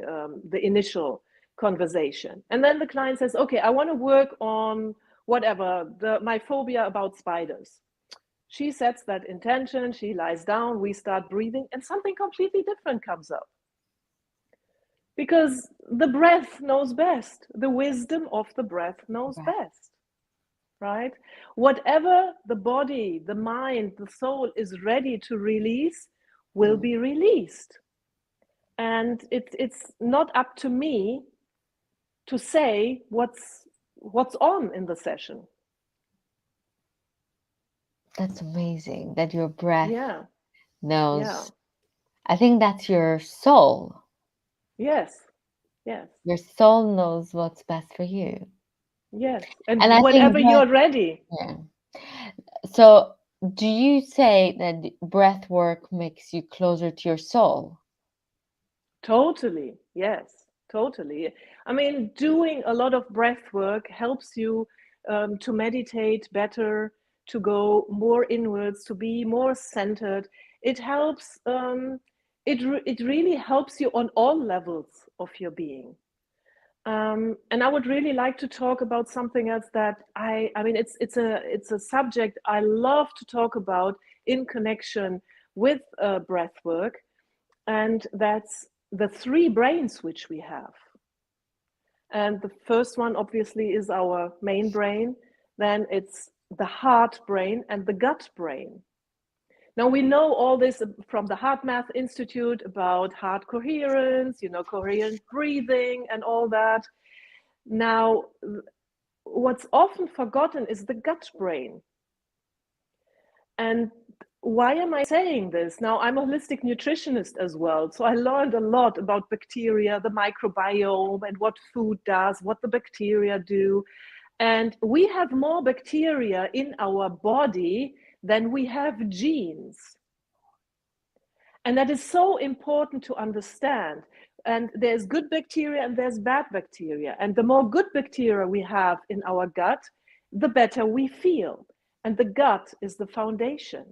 the initial conversation. And then the client says, okay, I want to work on whatever, my phobia about spiders. She sets that intention, she lies down, we start breathing, and something completely different comes up. Because the breath knows best. The wisdom of the breath knows best. Right? Whatever the body, the mind, the soul is ready to release will be released. And it's not up to me to say what's on in the session. That's amazing that your breath knows. Yeah. I think that's your soul. Yes. Your soul knows what's best for you. Yes. And I whenever think you're ready. Yeah. So, do you say that breath work makes you closer to your soul? Totally. Yes. Totally. I mean, doing a lot of breath work helps you to meditate better, to go more inwards, to be more centered. It helps. It really helps you on all levels of your being. And I would really like to talk about something else that I mean, it's a subject I love to talk about in connection with breath work, and that's the three brains which we have. And the first one, obviously, is our main brain. Then it's the heart brain and the gut brain. Now, we know all this from the Heart Math Institute about heart coherence, coherent breathing and all that. Now, what's often forgotten is the gut brain. And why am I saying this? Now, I'm a holistic nutritionist as well. So I learned a lot about bacteria, the microbiome, and what food does, what the bacteria do. And we have more bacteria in our body than we have genes. And that is so important to understand. And there's good bacteria and there's bad bacteria. And the more good bacteria we have in our gut, the better we feel. And the gut is the foundation.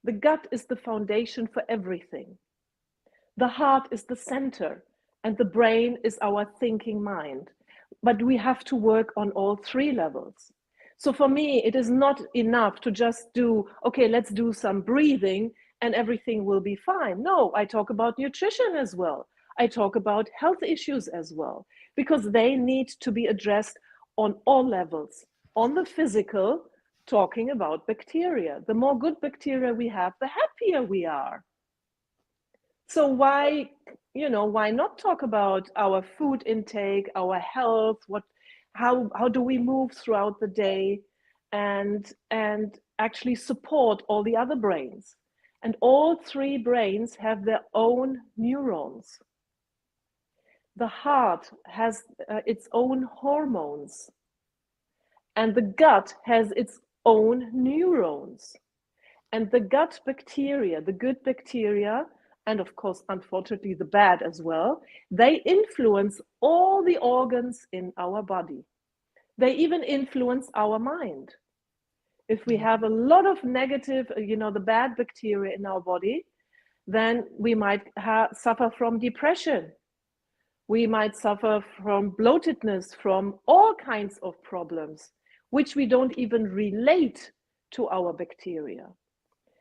The gut is the foundation for everything. The heart is the center, and the brain is our thinking mind. But we have to work on all three levels. So for me, it is not enough to just do, okay, let's do some breathing and everything will be fine. No, I talk about nutrition as well. I talk about health issues as well, because they need to be addressed on all levels. On the physical, talking about bacteria. The more good bacteria we have, the happier we are. So why not talk about our food intake, our health, how do we move throughout the day, and actually support all the other brains. And all three brains have their own neurons. The heart has its own hormones, and the gut has its own neurons. And the gut bacteria, the good bacteria, and of course, unfortunately, the bad as well, they influence all the organs in our body. They even influence our mind. If we have a lot of negative, the bad bacteria in our body, then we might suffer from depression. We might suffer from bloatedness, from all kinds of problems, which we don't even relate to our bacteria.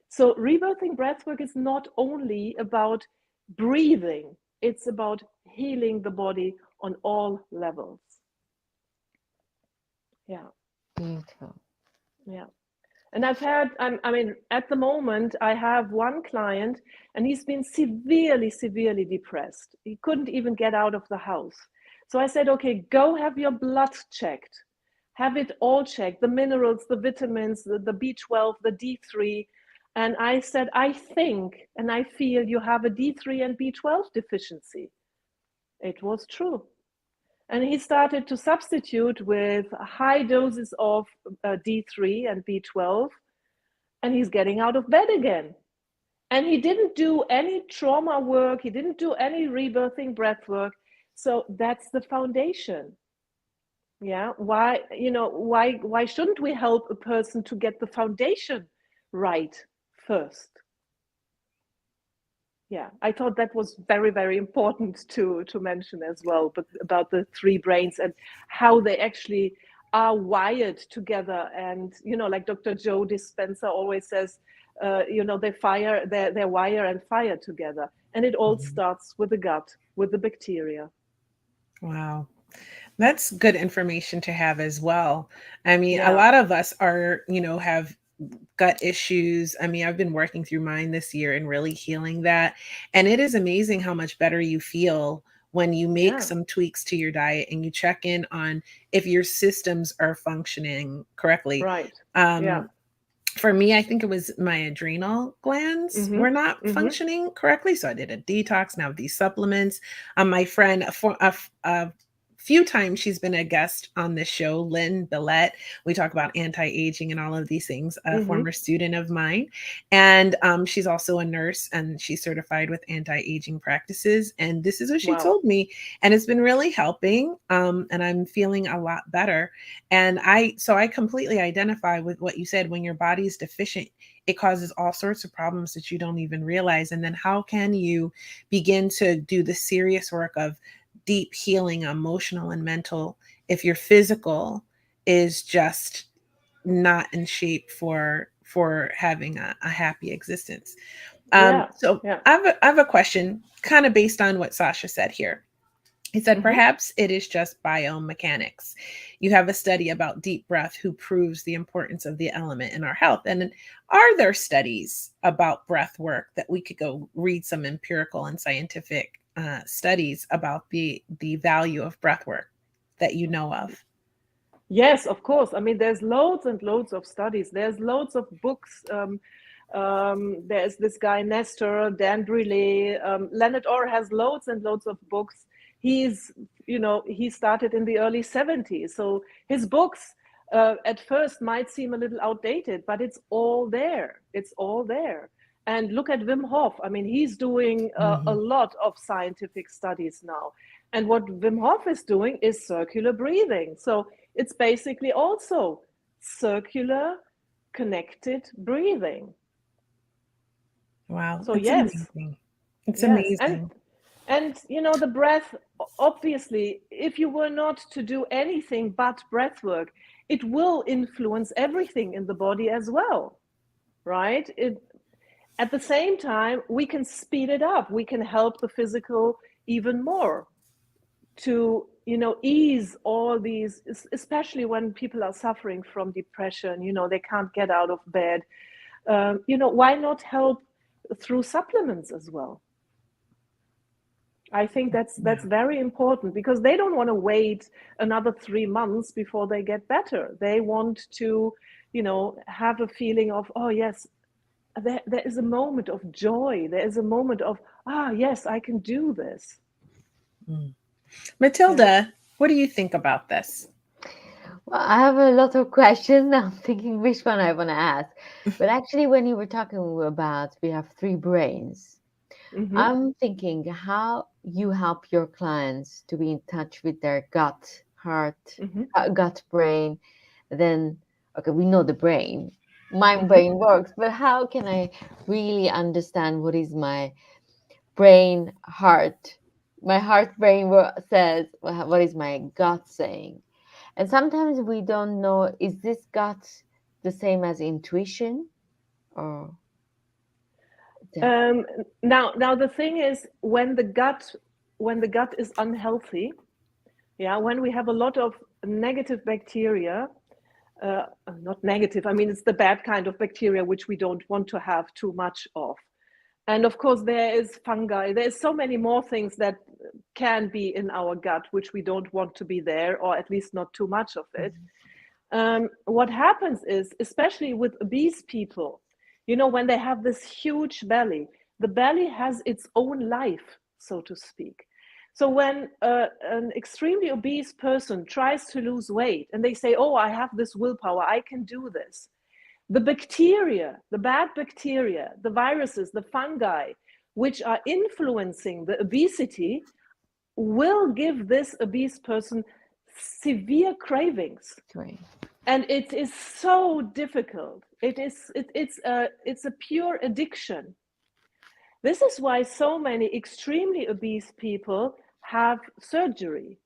So rebirthing breathwork is not only about breathing, it's about healing the body on all levels. Yeah. Beautiful. Yeah. And at the moment, I have one client and he's been severely, severely depressed. He couldn't even get out of the house. So I said, okay, go have your blood checked. Have it all checked, the minerals, the vitamins, the B12, the D3. And I said, I think and I feel you have a D3 and B12 deficiency. It was true. And he started to substitute with high doses of D3 and B12, and he's getting out of bed again. And he didn't do any trauma work. He didn't do any rebirthing breath work. So that's the foundation. Yeah. Why shouldn't we help a person to get the foundation right first? Yeah, I thought that was very, very important to mention as well, but about the three brains and how they actually are wired together. And, like Dr. Joe Dispenza always says, they wire and fire together. And it all starts with the gut, with the bacteria. Wow. That's good information to have as well. I mean, Yeah. a lot of us are, have gut issues. I mean, I've been working through mine this year and really healing that. And it is amazing how much better you feel when you make some tweaks to your diet and you check in on if your systems are functioning correctly. Right. Yeah. For me, I think it was my adrenal glands were not functioning correctly. So I did a detox. Now these supplements. My friend, a few times she's been a guest on this show, Lynn Billette. We talk about anti-aging and all of these things, a Mm-hmm. former student of mine. And she's also a nurse, and she's certified with anti-aging practices. And this is what she Wow. told me. And it's been really helping. And I'm feeling a lot better. And I completely identify with what you said. When your body's deficient, it causes all sorts of problems that you don't even realize. And then how can you begin to do the serious work of deep healing, emotional and mental, if your physical is just not in shape for having a happy existence? Yeah. So Yeah. I have a question kind of based on what Sasha said here. He said, Mm-hmm. perhaps it is just biomechanics. You have a study about deep breath who proves the importance of the element in our health. And are there studies about breath work that we could go read some empirical and scientific studies about the value of breath work that you know of? Yes, of course. I mean, there's loads and loads of studies. There's loads of books. There's this guy Nestor, Dan Brule, Leonard Orr has loads and loads of books. He's, he started in the early 70s. So his books at first might seem a little outdated, but it's all there. It's all there. And look at Wim Hof. I mean, he's doing a Mhm. lot of scientific studies now. And what Wim Hof is doing is circular breathing. So it's basically also circular connected breathing. Wow, So it's yes, amazing. It's yes. amazing. And the breath, obviously, if you were not to do anything but breath work, it will influence everything in the body as well, right? At the same time, we can speed it up. We can help the physical even more to ease all these, especially when people are suffering from depression, they can't get out of bed. Why not help through supplements as well? I think that's Yeah. very important, because they don't want to wait another 3 months before they get better. They want to have a feeling of, oh yes, there is a moment of joy, there is a moment of, yes, I can do this. Mm. Yeah. Matilda, what do you think about this? Well, I have a lot of questions. Now I'm thinking which one I want to ask. But actually, when you were talking about we have three brains, Mm-hmm. I'm thinking how you help your clients to be in touch with their gut, heart, Mm-hmm. gut, brain. Then, okay, we know the brain. My Mm-hmm. brain works, but how can I really understand what is my brain, heart? My heart brain says, what is my gut saying? And sometimes we don't know, is this gut the same as intuition? Or yeah. Um, now the thing is, when the gut is unhealthy, yeah, when we have a lot of negative bacteria, not negative, I mean it's the bad kind of bacteria which we don't want to have too much of. And of course, there is fungi. There's so many more things that can be in our gut which we don't want to be there, or at least not too much of it. What happens is, especially with obese people, when they have this huge belly, the belly has its own life, so to speak. So when an extremely obese person tries to lose weight and they say, oh, I have this willpower, I can do this, the bacteria, the bad bacteria, the viruses, the fungi, which are influencing the obesity, will give this obese person severe cravings. Great. And it is so difficult. It's a pure addiction. This is why so many extremely obese people have surgery.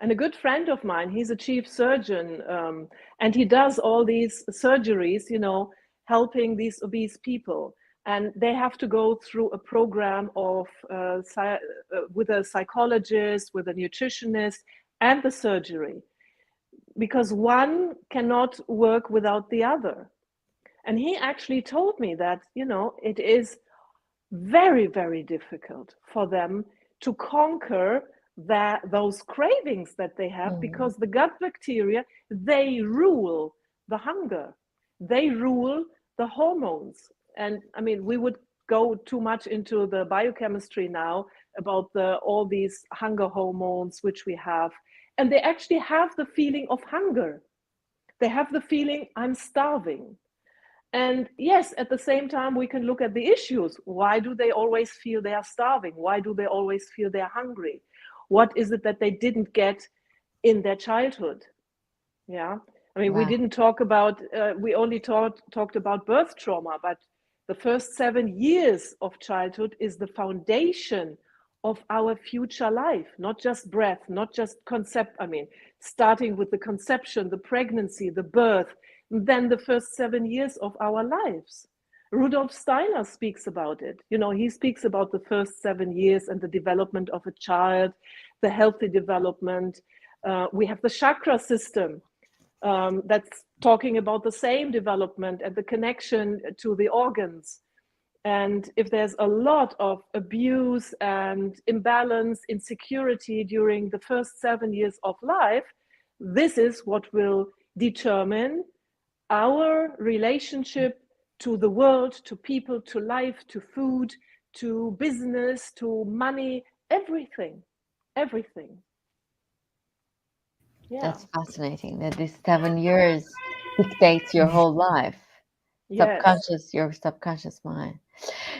And a good friend of mine, he's a chief surgeon, and he does all these surgeries, helping these obese people. And they have to go through a program of with a psychologist, with a nutritionist, and the surgery, because one cannot work without the other. And he actually told me that, it is very, very difficult for them to conquer those cravings that they have, Mm. because the gut bacteria, they rule the hunger, they rule the hormones. And I mean, we would go too much into the biochemistry now about all these hunger hormones which we have. And they actually have the feeling of hunger. They have the feeling, I'm starving. And yes, at the same time, we can look at the issues. Why do they always feel they are starving? Why do they always feel they are hungry? What is it that they didn't get in their childhood? Yeah. I mean, we Wow. didn't talk about, we only talked about birth trauma, but the first 7 years of childhood is the foundation of our future life, not just breath, not just concept. I mean, starting with the conception, the pregnancy, the birth, then the first 7 years of our lives. Rudolf Steiner speaks about it. You know, he speaks about the first 7 years and the development of a child, the healthy development. We have the chakra system, that's talking about the same development and the connection to the organs. And if there's a lot of abuse and imbalance, insecurity during the first 7 years of life, this is what will determine our relationship to the world, to people, to life, to food, to business, to money, everything, everything. Yeah. That's fascinating that this 7 years dictates your whole life. Yes. Your subconscious mind.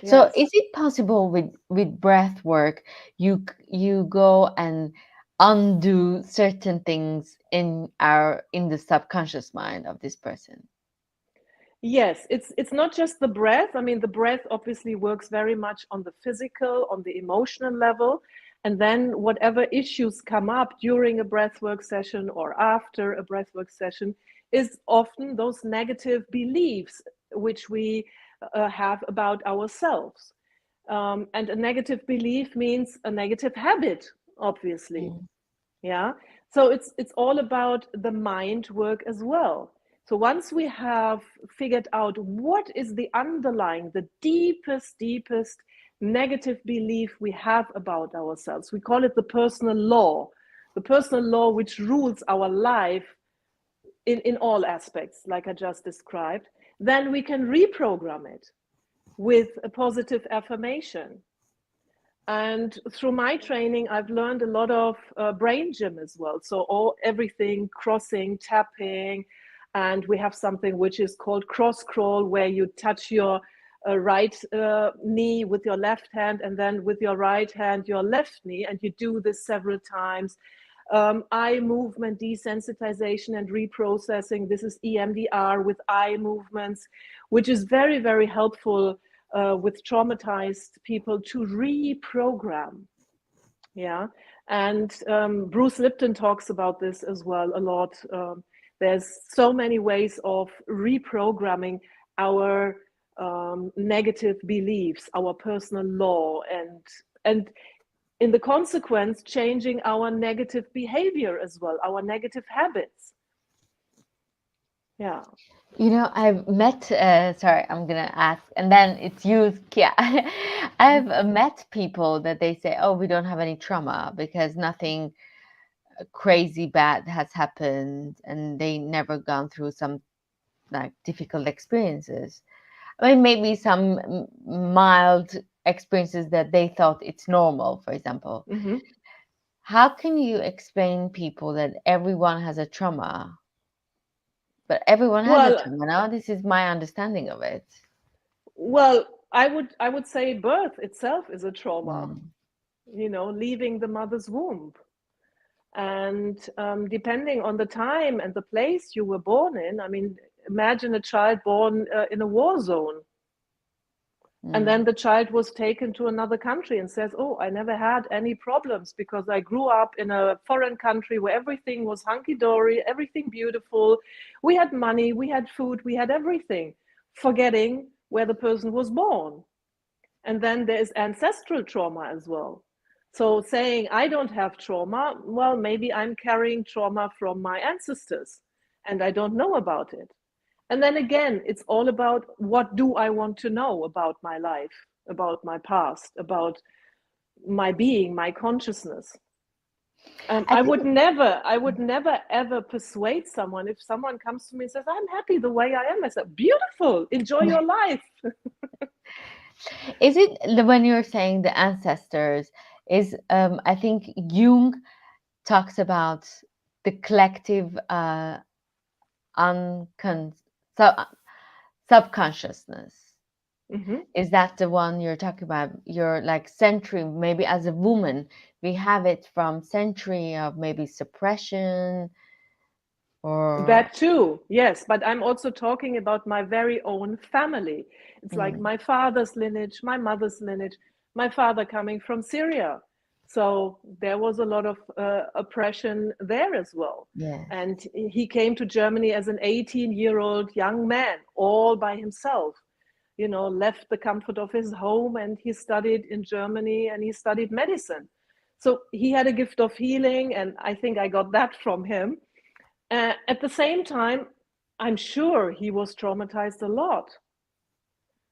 So Yes. is it possible with breath work you go and undo certain things in the subconscious mind of this person? Yes, it's not just the breath. I mean, the breath obviously works very much on the physical, on the emotional level. And then whatever issues come up during a breathwork session or after a breathwork session is often those negative beliefs which we have about ourselves. And a negative belief means a negative habit, obviously. Mm. Yeah. So it's all about the mind work as well. So once we have figured out what is the underlying, the deepest negative belief we have about ourselves, we call it the personal law which rules our life in all aspects, like I just described, then we can reprogram it with a positive affirmation. And through my training, I've learned a lot of brain gym as well. So everything crossing, tapping, and we have something which is called cross crawl, where you touch your right knee with your left hand, and then with your right hand your left knee, and you do this several times. Eye movement desensitization and reprocessing. This is EMDR with eye movements, which is very helpful with traumatized people to reprogram. Yeah. And Bruce Lipton talks about this as well a lot. There's so many ways of reprogramming our negative beliefs, our personal law, and in the consequence, changing our negative behavior as well, our negative habits. Yeah. You know, I've met, sorry, I'm gonna ask, and then it's you, Kia. I've met people that they say, oh, we don't have any trauma because nothing crazy bad has happened and they never gone through some like difficult experiences. I mean, maybe some mild experiences that they thought it's normal, for example. Mm-hmm. How can you explain people that everyone has a trauma? But everyone has a Well, trauma now. This is my understanding of it. well, I would say birth itself is a trauma. Mm. Leaving the mother's womb. And depending on the time and the place you were born in, I mean, imagine a child born in a war zone. And Mm. then the child was taken to another country and says, oh, I never had any problems because I grew up in a foreign country where everything was hunky-dory, everything beautiful. We had money, we had food, we had everything, forgetting where the person was born. And then there's ancestral trauma as well. So saying I don't have trauma, well, maybe I'm carrying trauma from my ancestors and I don't know about it. And then again, it's all about what do I want to know about my life, about my past, about my being, my consciousness. I I would never ever persuade someone if someone comes to me and says, I'm happy the way I am. I said, beautiful, enjoy think your life. is it when you're saying the ancestors is I think Jung talks about the collective uncon sub subconsciousness. Is that the one you're talking about? Your like century, maybe as a woman, we have it from century of maybe suppression or That too, yes. But I'm also talking about my very own family. It's like mm, my father's lineage, my mother's lineage, my father coming from Syria. So there was a lot of oppression there as well. yes, And he came to Germany as an 18-year-old young man, all by himself, you know, left the comfort of his home, and he studied in Germany and he studied medicine. So he had a gift of healing, and I think I got that from him. At the same time, I'm sure he was traumatized a lot.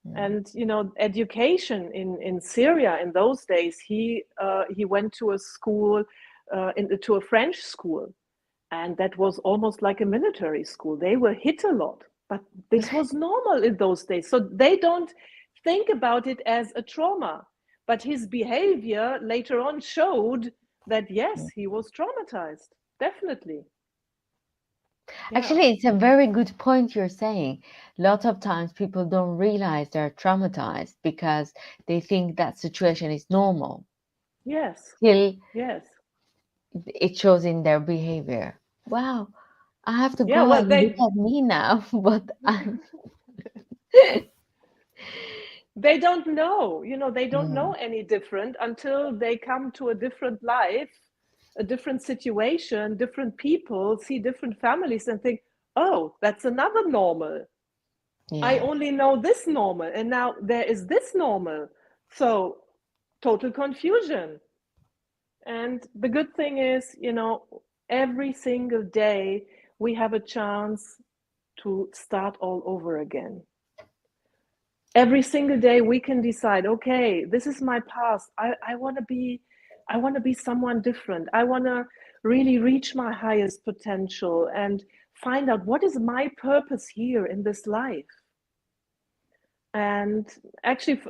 mm, And you know, education in Syria in those days, he went to a school, to a French school, and that was almost like a military school. They were hit a lot, but this was normal in those days. So they don't think about it as a trauma. But his behavior later on showed that yes, mm. he was traumatized, definitely. Yeah. Actually, it's a very good point you're saying. Lots of times people don't realize they're traumatized because they think that situation is normal Yes. till Yes. it shows in their behavior. Wow, I have to Yeah. go Well, and look at me now, but I'm they don't know. You know, they don't know mm, any different until they come to a different life, a different situation, different people, see different families, and think, "Oh, that's another normal. I yeah. only know this normal, and now there is this normal." So total confusion. And the good thing is, you know, every single day we have a chance to start all over again. Every single day we can decide, okay, this is my past. I want to be, I want to be someone different. I want to really reach my highest potential and find out what is my purpose here in this life. And actually,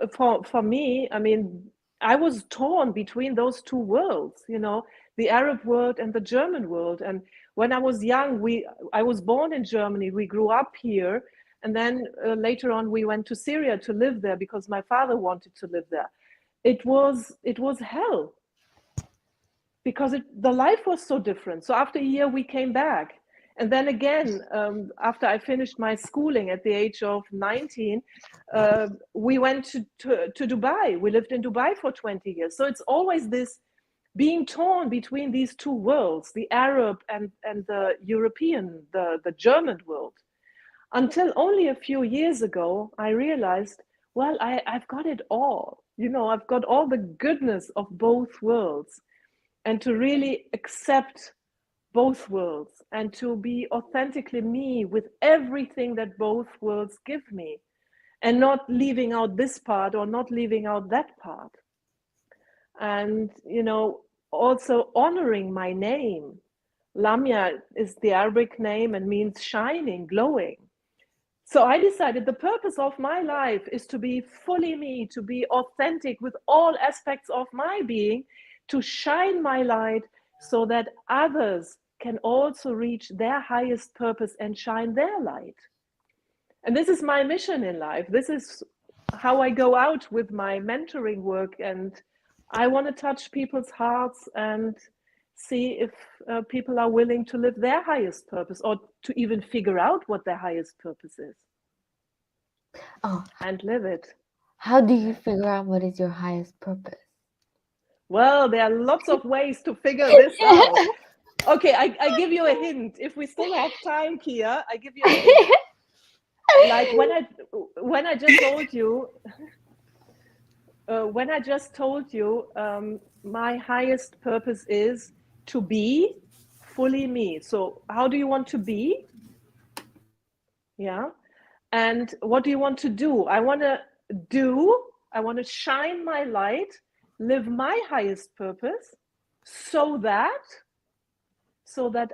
for me, I mean, I was torn between those two worlds, you know, the Arab world and the German world. And when I was young, I was born in Germany. We grew up here, and then later on, we went to Syria to live there because my father wanted to live there. It was hell because the life was so different. So after a year, we came back. And then again, after I finished my schooling at the age of 19, we went to Dubai. We lived in Dubai for 20 years. So it's always this being torn between these two worlds, the Arab and the European, the German world. Until only a few years ago, I realized, well, I've got it all. You know, I've got all the goodness of both worlds, and to really accept both worlds and to be authentically me with everything that both worlds give me, and not leaving out this part or not leaving out that part. And, you know, also honoring my name. Lamia is the Arabic name and means shining, glowing. So I decided the purpose of my life is to be fully me, to be authentic with all aspects of my being, to shine my light so that others can also reach their highest purpose and shine their light. And this is my mission in life. This is how I go out with my mentoring work. And I want to touch people's hearts and see if people are willing to live their highest purpose or to even figure out what their highest purpose is Oh, and live it. how do you figure out what is your highest purpose? Well, there are lots of ways to figure this out. Okay, I give you a hint. If we still have time, Kia, I give you a hint. Like when I just told you, my highest purpose is to be fully me. So how do you want to be? Yeah. And what do you want to do? I want to shine my light, live my highest purpose so that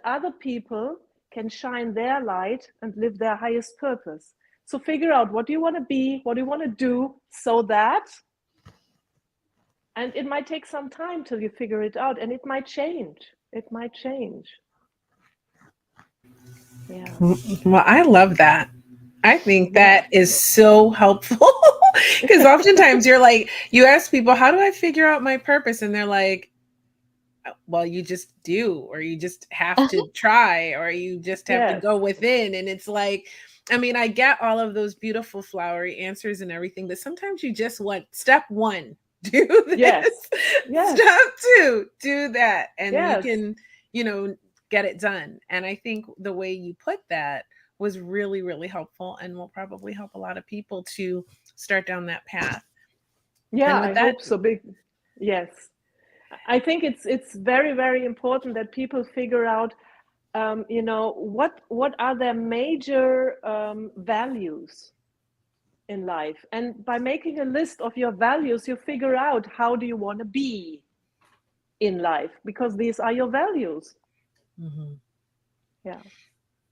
other people can shine their light and live their highest purpose. So figure out, what do you want to be? What do you want to do so that, and it might take some time till you figure it out, and it might change. It might change. Well, I love that. I think Yeah. that is so helpful because oftentimes you're like, you ask people, how do I figure out my purpose? And they're like, well, you just do, or you just have to try, or you just have to Yes. go within. And it's like, I mean, I get all of those beautiful flowery answers and everything, but sometimes you just want step one, do Yes. this, Yes. step two, do that, and you Yes. can, you know, get it done. And I think the way you put that was really, really helpful and will probably help a lot of people to start down that path. Yeah, And with I that, hope so. Big. Yes. I think it's very, very important that people figure out, what are their major values in life, and by making a list of your values, you figure out how do you want to be in life, because these are your values. Mhm. Yeah.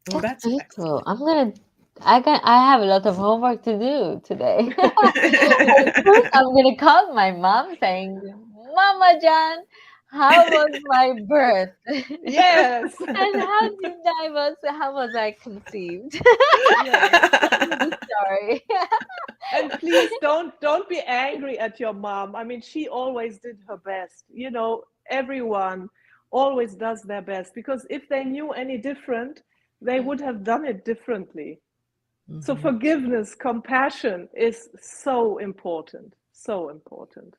Well, That's that's beautiful. excellent. I have a lot of homework to do today. First, I'm gonna call my mom saying, Mama John, how was my birth? Yes. And how was I conceived? Yes. Tell me the story. And please don't be angry at your mom. I mean, she always did her best. Everyone always does their best, because if they knew any different, they would have done it differently. So Mhm. forgiveness, compassion is so important. So important.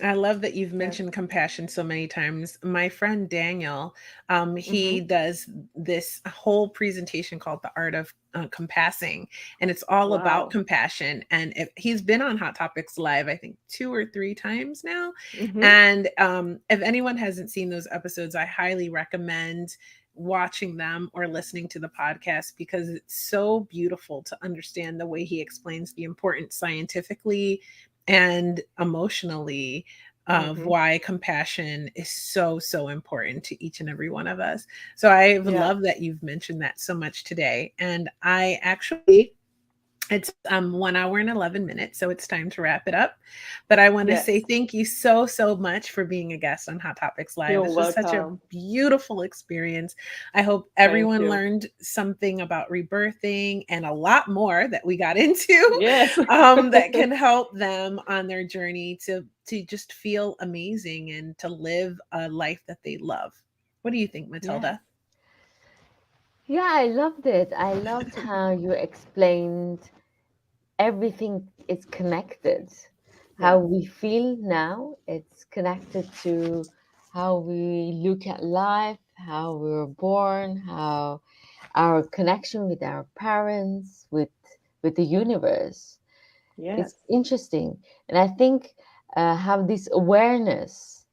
I love that you've Yes. mentioned compassion so many times. My friend Daniel, Mm-hmm. he does this whole presentation called The Art of Compassing, and it's all about Wow. compassion. And he's been on Hot Topics Live, I think 2 or 3 times now. Mm-hmm. And if anyone hasn't seen those episodes, I highly recommend watching them or listening to the podcast, because it's so beautiful to understand the way he explains the importance scientifically and emotionally of Mm-hmm. why compassion is so, so important to each and every one of us. So I Yeah. love that you've mentioned that so much today. And I actually, it's 1 hour and 11 minutes, so it's time to wrap it up. But I want to Yes. say thank you so, so much for being a guest on Hot Topics Live. You're This was such a welcome. beautiful experience. I hope Thank everyone you. learned something about rebirthing and a lot more that we got into Yes. that can help them on their journey to just feel amazing and to live a life that they love. What do you think, Yes. Matilda? Yeah, I loved it. I loved how you explained everything is connected. How Yes. we feel now, it's connected to how we look at life, how we were born, how our connection with our parents, with the universe. Yes. It's interesting, and I think have this awareness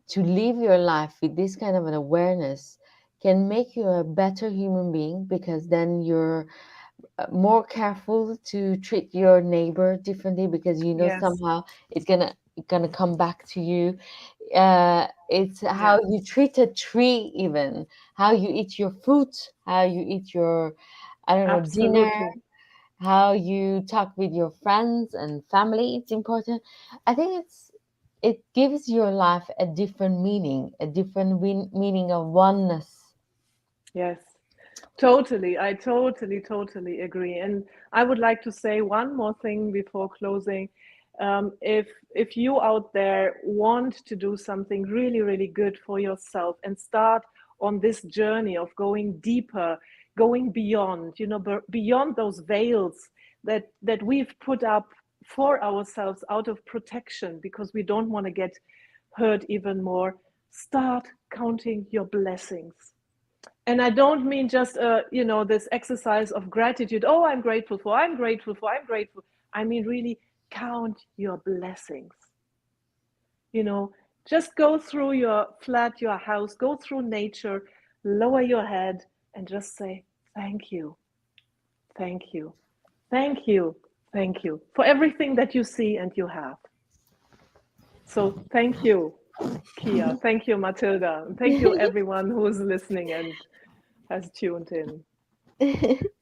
to live your life with this kind of an awareness can make you a better human being, because then you're more careful to treat your neighbor differently, because you know Yes. somehow it's gonna come back to you. It's how Yes. you treat a tree, even how you eat your fruit, how you eat your, I don't know, dinner, Absolutely. how you talk with your friends and family. It's important. I think it gives your life a different meaning, a different meaning of oneness. Yes. Totally. I totally, totally agree. And I would like to say one more thing before closing. If you out there want to do something really, really good for yourself and start on this journey of going deeper, going beyond, beyond those veils that we've put up for ourselves out of protection because we don't want to get hurt even more, start counting your blessings. And I don't mean just this exercise of gratitude. Oh, I'm grateful for, I'm grateful for, I'm grateful. I mean really count your blessings. you know just go through your flat, your house, go through nature, lower your head and just say thank you, thank you, thank you, thank you for everything that you see and you have. So thank you, Kia, thank you, Matilda, and thank you everyone who's listening and has tuned in.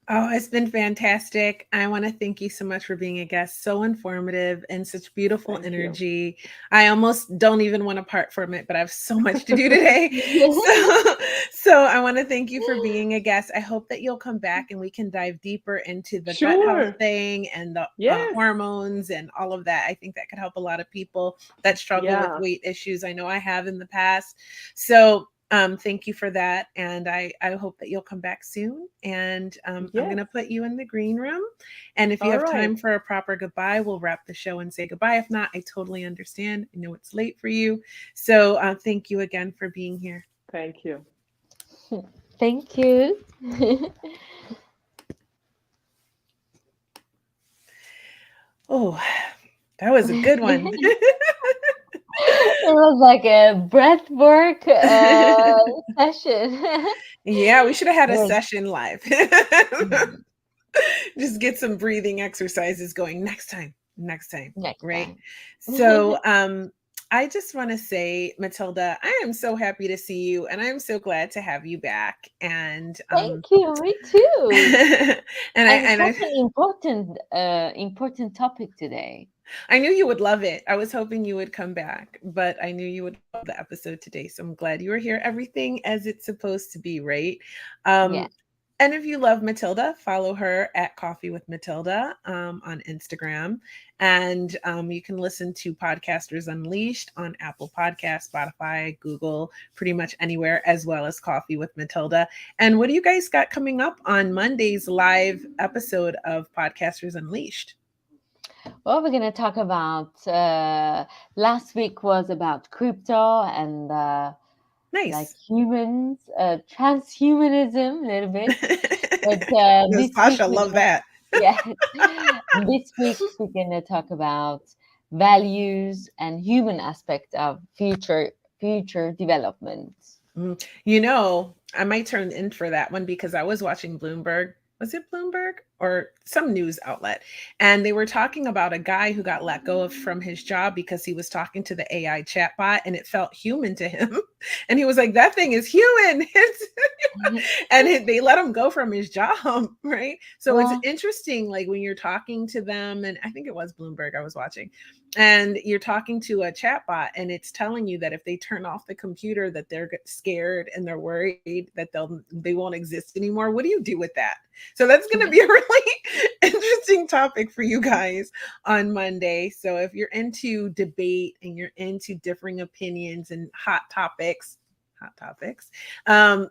Oh, it's been fantastic. I want to thank you so much for being a guest. So informative and such beautiful Thank you. energy. I almost don't even want to part from it, but I have so much to do today. So, so I want to thank you for being a guest. I hope that you'll come back and we can dive deeper into the gut health Sure. thing and the Yes. hormones and all of that. I think that could help a lot of people that struggle with Yeah. weight issues. I know I have in the past. So thank you for that. And I hope that you'll come back soon. And I'm going Yes. to put you in the green room. And if you All have right. time for a proper goodbye, we'll wrap the show and say goodbye. If not, I totally understand. I know it's late for you. So thank you again for being here. Thank you. Thank you. Oh, that was a good one. It was like a breathwork session. Yeah, we should have had a Yes. session live. Just get some breathing exercises going next time, Next right? time. So I just want to say, Matilda, I am so happy to see you and I'm so glad to have you back. And Thank you. Me too. and And I such an important topic today. I knew you would love it. I was hoping you would come back, but I knew you would love the episode today. So I'm glad you were here. Everything as it's supposed to be, right? Yeah. Um, and if you love Matilda, follow her at Coffee with Matilda on Instagram. And you can listen to Podcasters Unleashed on Apple Podcasts, Spotify, Google, pretty much anywhere, as well as Coffee with Matilda. And what do you guys got coming up on Monday's live episode of Podcasters Unleashed? Well, we're going to talk about last week was about crypto and like Nice. humans, transhumanism a little bit. But Does this week Pasha we're love gonna, that? yeah, this week we're gonna talk about values and human aspect of future development. You know, I might turn in for that one because I was watching Bloomberg. Was it Bloomberg or some news outlet? And they were talking about a guy who got let go of from his job because he was talking to the AI chatbot and it felt human to him. And he was like, that thing is human. And they let him go from his job, right? So it's Yeah. interesting, like when you're talking to them, and I think it was Bloomberg I was watching, and you're talking to a chatbot and it's telling you that if they turn off the computer that they're scared and they're worried that they won't exist anymore. What do you do with that? So that's going to be a really interesting topic for you guys on Monday. So if you're into debate and you're into differing opinions and hot topics,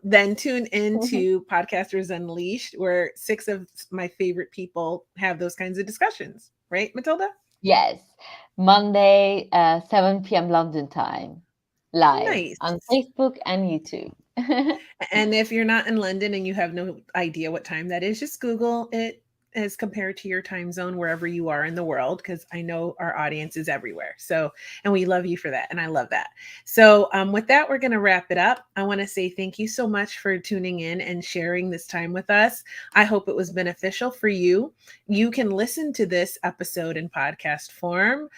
then tune into Podcasters Unleashed, where 6 of my favorite people have those kinds of discussions, right, Matilda? Yes, Monday, 7 p.m. London time, live on Nice. Facebook and YouTube. And if you're not in London and you have no idea what time that is, just Google it as compared to your time zone wherever you are in the world, because I know our audience is everywhere. So, and we love you for that. And I love that. So, with that, we're going to wrap it up. I want to say thank you so much for tuning in and sharing this time with us. I hope it was beneficial for you. You can listen to this episode in podcast form.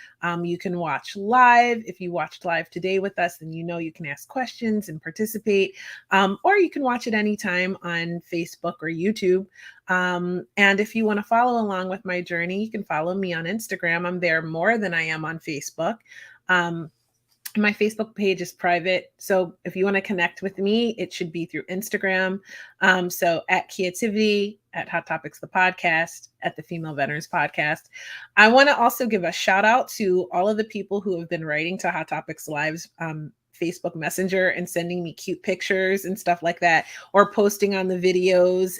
You can watch live. If you watched live today with us, then you know you can ask questions and participate. Or you can watch it anytime on Facebook or YouTube. And if you want to follow along with my journey, you can follow me on Instagram. I'm there more than I am on Facebook. My Facebook page is private. So if you want to connect with me, it should be through Instagram. So at Creativity, at Hot Topics, the podcast, at the Female Veterans Podcast. I want to also give a shout out to all of the people who have been writing to Hot Topics Live's Facebook Messenger and sending me cute pictures and stuff like that, or posting on the videos,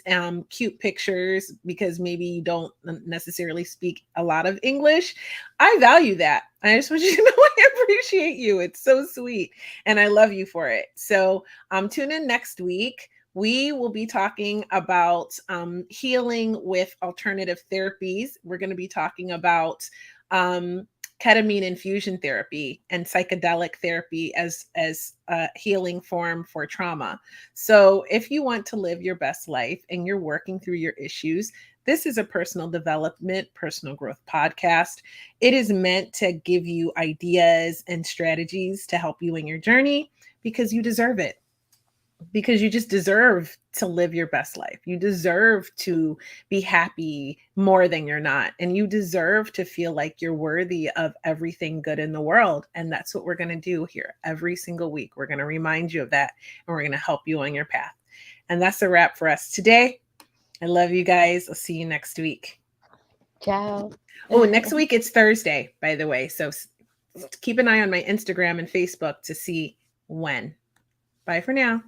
cute pictures, because maybe you don't necessarily speak a lot of English. I value that. I just want you to know I appreciate you. It's so sweet. And I love you for it. So tune in next week. We will be talking about healing with alternative therapies. We're going to be talking about ketamine infusion therapy and psychedelic therapy as a healing form for trauma. So if you want to live your best life and you're working through your issues, this is a personal development, personal growth podcast. It is meant to give you ideas and strategies to help you in your journey because you deserve it. because you just deserve to live your best life. You deserve to be happy more than you're not. And you deserve to feel like you're worthy of everything good in the world. And that's what we're going to do here every single week. We're going to remind you of that, and we're going to help you on your path. And that's a wrap for us today. I love you guys. I'll see you next week. Ciao. Oh, next week it's Thursday, by the way. So keep an eye on my Instagram and Facebook to see when. Bye for now.